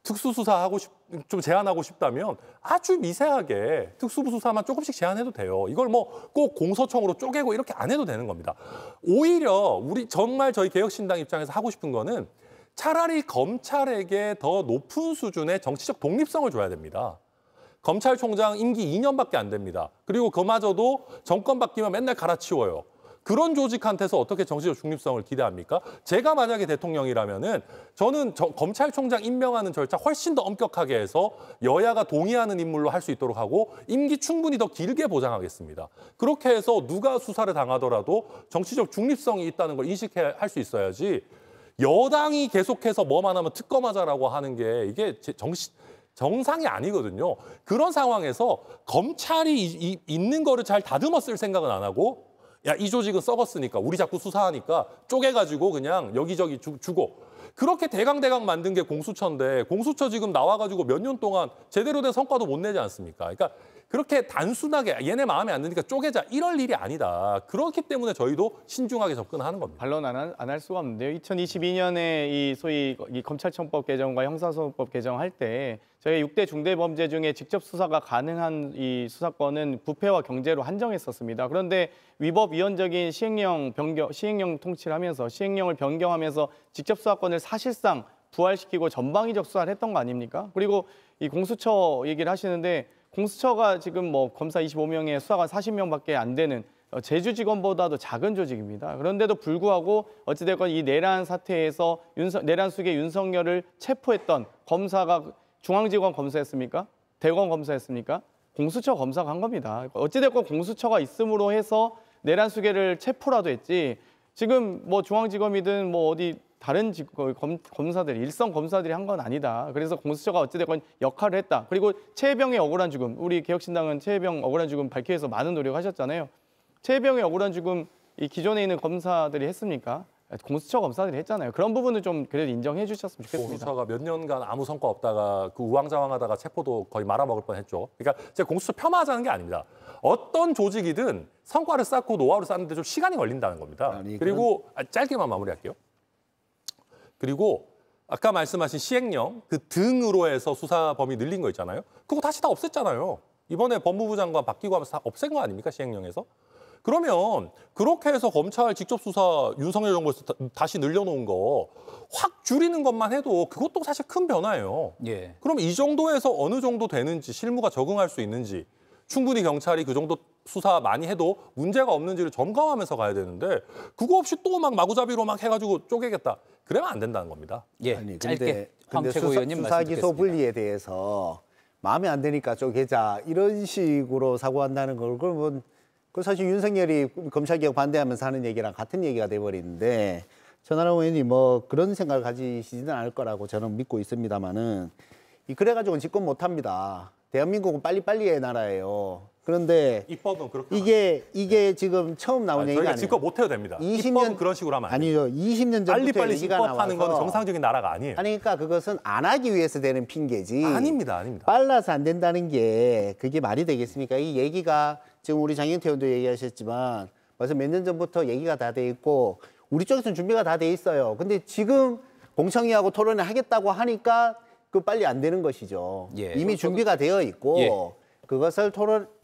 특수수사하고 좀 제한하고 싶다면 아주 미세하게 특수부 수사만 조금씩 제한해도 돼요. 이걸 뭐 꼭 공소청으로 쪼개고 이렇게 안 해도 되는 겁니다. 오히려 정말 저희 개혁신당 입장에서 하고 싶은 거는 차라리 검찰에게 더 높은 수준의 정치적 독립성을 줘야 됩니다. 검찰총장 임기 2년밖에 안 됩니다. 그리고 그마저도 정권 바뀌면 맨날 갈아치워요. 그런 조직한테서 어떻게 정치적 중립성을 기대합니까? 제가 만약에 대통령이라면은 저는 검찰총장 임명하는 절차 훨씬 더 엄격하게 해서 여야가 동의하는 인물로 할 수 있도록 하고 임기 충분히 더 길게 보장하겠습니다. 그렇게 해서 누가 수사를 당하더라도 정치적 중립성이 있다는 걸 인식해야 할 수 있어야지 여당이 계속해서 뭐만 하면 특검하자라고 하는 게 이게 정상이 아니거든요. 그런 상황에서 검찰이 있는 거를 잘 다듬어 쓸 생각은 안 하고 야, 이 조직은 썩었으니까 우리 자꾸 수사하니까 쪼개가지고 그냥 여기저기 주고 그렇게 대강대강 만든 게 공수처인데 공수처 지금 나와가지고 몇 년 동안 제대로 된 성과도 못 내지 않습니까? 그러니까 그렇게 단순하게 얘네 마음에 안 드니까 쪼개자 이럴 일이 아니다. 그렇기 때문에 저희도 신중하게 접근하는 겁니다. 반론 안 할 수가 없는데요. 2022년에 이 소위 이 검찰청법 개정과 형사소송법 개정할 때 저희 6대 중대범죄 중에 직접 수사가 가능한 이 수사권은 부패와 경제로 한정했었습니다. 그런데 위법위헌적인 시행령 통치를 하면서 시행령을 변경하면서 직접 수사권을 사실상 부활시키고 전방위적 수사를 했던 거 아닙니까? 그리고 이 공수처 얘기를 하시는데 공수처가 지금 뭐 검사 25명에 수사관 40명밖에 안 되는 제주지검보다도 작은 조직입니다. 그런데도 불구하고 어찌됐건 이 내란 사태에서 내란 수계 윤석열을 체포했던 검사가 중앙지검 검사였습니까? 대검 검사였습니까? 공수처 검사가 한 겁니다. 어찌됐건 공수처가 있음으로 해서 내란 수계를 체포라도 했지 지금 뭐 중앙지검이든 뭐 어디 다른 검사들이 일선 검사들이 한 건 아니다. 그래서 공수처가 어찌됐건 역할을 했다. 그리고 최혜병의 억울한 죽음, 우리 개혁신당은 최혜병 억울한 죽음 밝히기 위해서 많은 노력하셨잖아요. 최혜병의 억울한 죽음 이 기존에 있는 검사들이 했습니까? 공수처 검사들이 했잖아요. 그런 부분을 좀 그래도 인정해 주셨으면 좋겠습니다. 공수처가 몇 년간 아무 성과 없다가 그 우왕좌왕하다가 체포도 거의 말아먹을 뻔했죠. 그러니까 제가 공수처 폄하하자는 게 아닙니다. 어떤 조직이든 성과를 쌓고 노하우를 쌓는데 좀 시간이 걸린다는 겁니다. 그리고 짧게만 마무리할게요. 그리고 아까 말씀하신 시행령 그 등으로 해서 수사 범위 늘린 거 있잖아요. 그거 다시 다 없앴잖아요. 이번에 법무부 장관 바뀌고 하면서 다 없앤 거 아닙니까? 시행령에서. 그러면 그렇게 해서 검찰 직접 수사 윤석열 정부에서 다시 늘려놓은 거 확 줄이는 것만 해도 그것도 사실 큰 변화예요. 예. 그럼 이 정도에서 어느 정도 되는지 실무가 적응할 수 있는지 충분히 경찰이 그 정도 수사 많이 해도 문제가 없는지를 점검하면서 가야 되는데 그거 없이 또 막 마구잡이로 막 해가지고 쪼개겠다. 그러면 안 된다는 겁니다. 예, 아니, 짧게 황태구 의원님 말씀 듣겠습니다. 수사기소 분리에 대해서 마음에 안 드니까 쪼개자 이런 식으로 사고한다는 걸 그러면 그 사실 윤석열이 검찰개혁 반대하면서 하는 얘기랑 같은 얘기가 돼버리는데 전하람 의원이 뭐 그런 생각을 가지시지는 않을 거라고 저는 믿고 있습니다만은 그래가지고는 집권 못합니다. 대한민국은 빨리빨리의 나라예요. 그런데 입법은 그렇게 이게 지금 처음 나온 얘기가 아니에요. 저희가 집권 못해도 됩니다. 20년 그런 식으로 하면 안 돼요. 아니요. 20년 전부터 빨리빨리 얘기가 입법하는 건 나와서 정상적인 나라가 아니에요. 아니 그러니까 그것은 안 하기 위해서 되는 핑계지. 아닙니다. 빨라서 안 된다는 게 그게 말이 되겠습니까? 이 얘기가 지금 우리 장영태 의원도 얘기하셨지만 벌써 몇 년 전부터 얘기가 다 돼 있고 우리 쪽에서는 준비가 다 돼 있어요. 근데 지금 공청회하고 토론을 하겠다고 하니까 그 빨리 안 되는 것이죠. 예. 이미 준비가 되어 있고 예.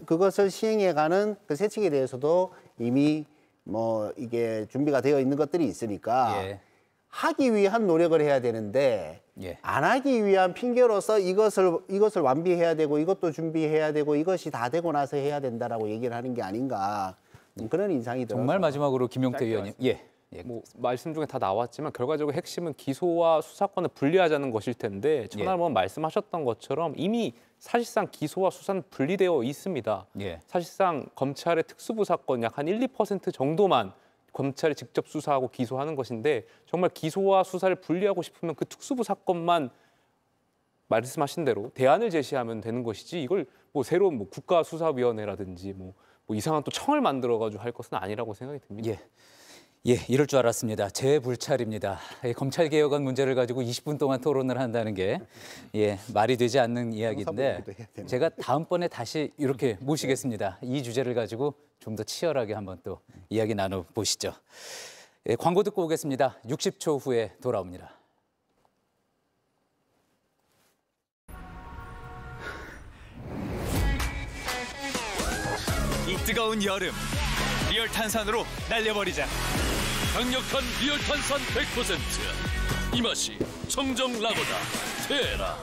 그것을 시행해가는 그 세칙에 대해서도 이미 뭐 이게 준비가 되어 있는 것들이 있으니까 예. 하기 위한 노력을 해야 되는데 예. 안 하기 위한 핑계로서 이것을 완비해야 되고 이것도 준비해야 되고 이것이 다 되고 나서 해야 된다라고 얘기를 하는 게 아닌가 그런 인상이 들어서. 정말 마지막으로 김용태 의원님. 예. 뭐 말씀 중에 다 나왔지만 결과적으로 핵심은 기소와 수사권을 분리하자는 것일 텐데 천하람 의원 말씀하셨던 것처럼 이미 사실상 기소와 수사는 분리되어 있습니다. 예. 사실상 검찰의 특수부 사건 약 한 1~2% 정도만 검찰이 직접 수사하고 기소하는 것인데 정말 기소와 수사를 분리하고 싶으면 그 특수부 사건만 말씀하신 대로 대안을 제시하면 되는 것이지 이걸 뭐 새로운 뭐 국가수사위원회라든지 뭐 이상한 또 청을 만들어가지고 할 것은 아니라고 생각이 듭니다. 예. 예, 이럴 줄 알았습니다. 제 불찰입니다. 검찰 개혁안 문제를 가지고 20분 동안 토론을 한다는 게 말이 되지 않는 이야기인데 제가 다음번에 다시 이렇게 모시겠습니다. 이 주제를 가지고 좀 더 치열하게 한번 또 이야기 나눠보시죠. 광고 듣고 오겠습니다. 60초 후에 돌아옵니다. 이 뜨거운 여름 리얼 탄산으로 날려버리자. 강력한 리얼 탄산 100%. 이 맛이 청정 라거다. 테라.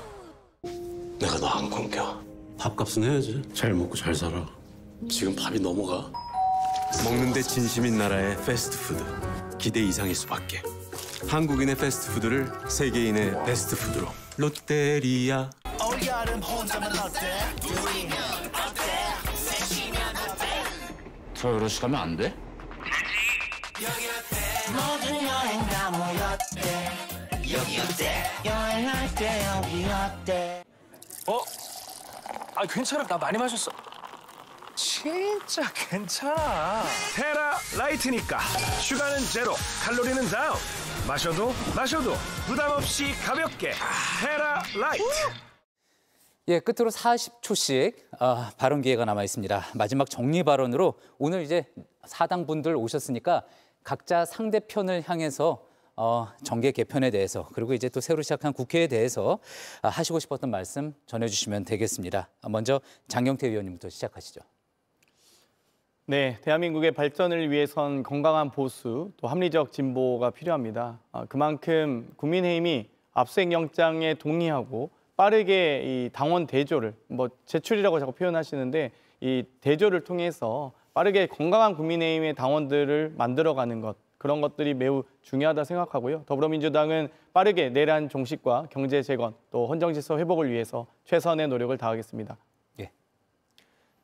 내가 너 안 굶겨. 밥값은 해야지. 잘 먹고 잘 살아. 지금 밥이 넘어가. 먹는데 진심인 나라의 패스트푸드. 기대 이상일 수밖에. 한국인의 패스트푸드를 세계인의 베스트푸드로. 롯데리아. 트라이러스 가면 안 돼? 모든 여행 다 모였대. 여기 어때? 여행할 때 여기 어때? 아 괜찮아. 나 많이 마셨어. 진짜 괜찮아. 테라 라이트니까 슈가는 제로, 칼로리는 다운. 마셔도 부담 없이 가볍게. 테라 라이트. 예, 끝으로 40초씩 발언 기회가 남아 있습니다. 마지막 정리 발언으로 오늘 이제 사당 분들 오셨으니까 각자 상대편을 향해서 정계 개편에 대해서 그리고 이제 또 새로 시작한 국회에 대해서 하시고 싶었던 말씀 전해주시면 되겠습니다. 먼저 장경태 의원님부터 시작하시죠. 네, 대한민국의 발전을 위해선 건강한 보수, 또 합리적 진보가 필요합니다. 그만큼 국민의힘이 압수영장에 동의하고 빠르게 이 당원 대조를, 제출이라고 자꾸 표현하시는데 이 대조를 통해서 빠르게 건강한 국민의힘의 당원들을 만들어가는 것, 그런 것들이 매우 중요하다 생각하고요. 더불어민주당은 빠르게 내란 종식과 경제 재건, 또 헌정질서 회복을 위해서 최선의 노력을 다하겠습니다.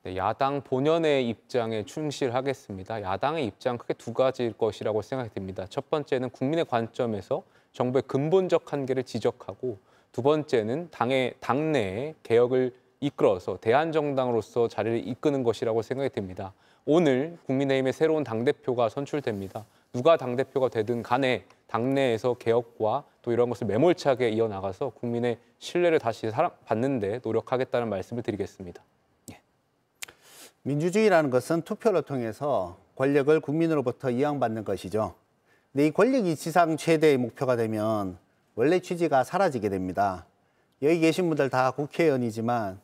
네, 야당 본연의 입장에 충실하겠습니다. 야당의 입장 크게 두 가지일 것이라고 생각이 듭니다. 첫 번째는 국민의 관점에서 정부의 근본적 한계를 지적하고 두 번째는 당내의 개혁을 이끌어서 대한정당으로서 자리를 이끄는 것이라고 생각이 듭니다. 오늘 국민의힘의 새로운 당대표가 선출됩니다. 누가 당대표가 되든 간에 당내에서 개혁과 또 이런 것을 매몰차게 이어나가서 국민의 신뢰를 다시 받는 데 노력하겠다는 말씀을 드리겠습니다. 민주주의라는 것은 투표를 통해서 권력을 국민으로부터 이양받는 것이죠. 근데 이 권력이 지상 최대의 목표가 되면 원래 취지가 사라지게 됩니다. 여기 계신 분들 다 국회의원이지만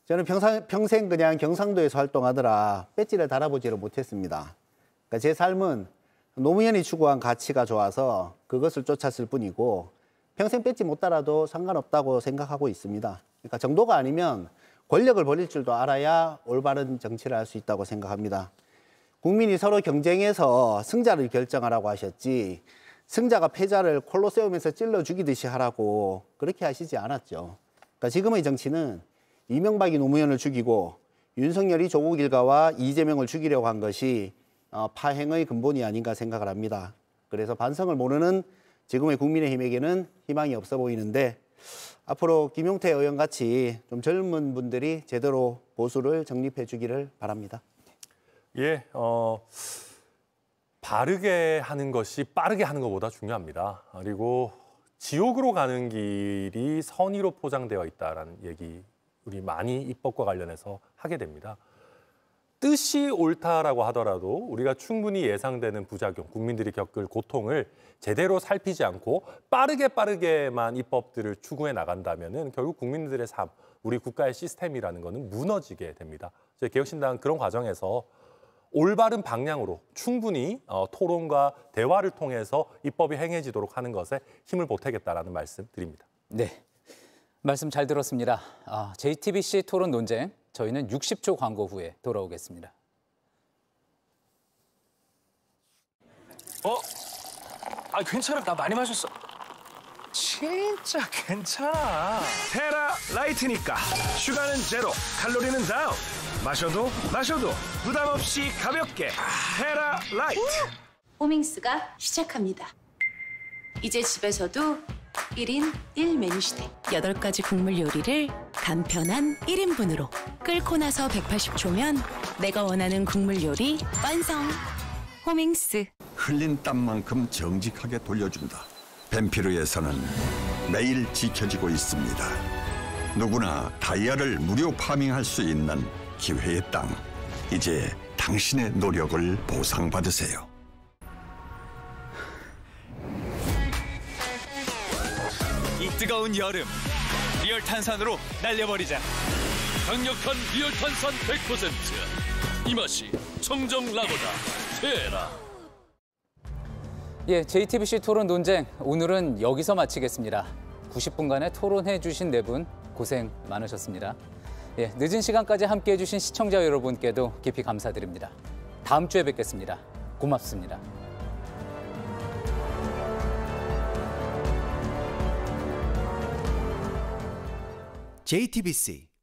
저는 평생 그냥 경상도에서 활동하느라 배지를 달아보지를 못했습니다. 그러니까 제 삶은 노무현이 추구한 가치가 좋아서 그것을 쫓았을 뿐이고 평생 배지 못 달아도 상관없다고 생각하고 있습니다. 그러니까 정도가 아니면 권력을 버릴 줄도 알아야 올바른 정치를 할 수 있다고 생각합니다. 국민이 서로 경쟁해서 승자를 결정하라고 하셨지 승자가 패자를 콜로세움에서 찔러 죽이듯이 하라고 그렇게 하시지 않았죠. 그러니까 지금의 정치는 이명박이 노무현을 죽이고 윤석열이 조국 일가와 이재명을 죽이려고 한 것이 파행의 근본이 아닌가 생각을 합니다. 그래서 반성을 모르는 지금의 국민의힘에게는 희망이 없어 보이는데 앞으로 김용태 의원 같이 좀 젊은 분들이 제대로 보수를 정립해 주기를 바랍니다. 예, 바르게 하는 것이 빠르게 하는 것보다 중요합니다. 그리고 지옥으로 가는 길이 선의로 포장되어 있다는 얘기 우리 많이 입법과 관련해서 하게 됩니다. 뜻이 옳다라고 하더라도 우리가 충분히 예상되는 부작용, 국민들이 겪을 고통을 제대로 살피지 않고 빠르게만 입법들을 추구해 나간다면은 결국 국민들의 삶, 우리 국가의 시스템이라는 것은 무너지게 됩니다. 저희 개혁신당은 그런 과정에서 올바른 방향으로 충분히 토론과 대화를 통해서 입법이 행해지도록 하는 것에 힘을 보태겠다라는 말씀 드립니다. 네, 말씀 잘 들었습니다. JTBC 토론 논쟁, 저희는 60초 광고 후에 돌아오겠습니다. 괜찮아. 나 많이 마셨어. 진짜 괜찮아. 테라 라이트니까 슈가는 제로, 칼로리는 다운. 마셔도 부담 없이 가볍게. 테라 라이트. 호밍스가 시작합니다. 이제 집에서도 1인 1메뉴 시대. 8가지 국물 요리를 간편한 1인분으로. 끓고 나서 180초면 내가 원하는 국물 요리 완성. 호밍스. 흘린 땀만큼 정직하게 돌려준다. 벤피르에서는 매일 지켜지고 있습니다. 누구나 다이아를 무료 파밍할 수 있는 기회의 땅. 이제 당신의 노력을 보상받으세요. 이 뜨거운 여름, 리얼 탄산으로 날려버리자. 강력한 리얼 탄산 100%. 이 맛이 청정 라거다. 테라. 예, JTBC 토론 논쟁 오늘은 여기서 마치겠습니다. 90분간의 토론해 주신 네 분 고생 많으셨습니다. 예, 늦은 시간까지 함께해 주신 시청자 여러분께도 깊이 감사드립니다. 다음 주에 뵙겠습니다. 고맙습니다. JTBC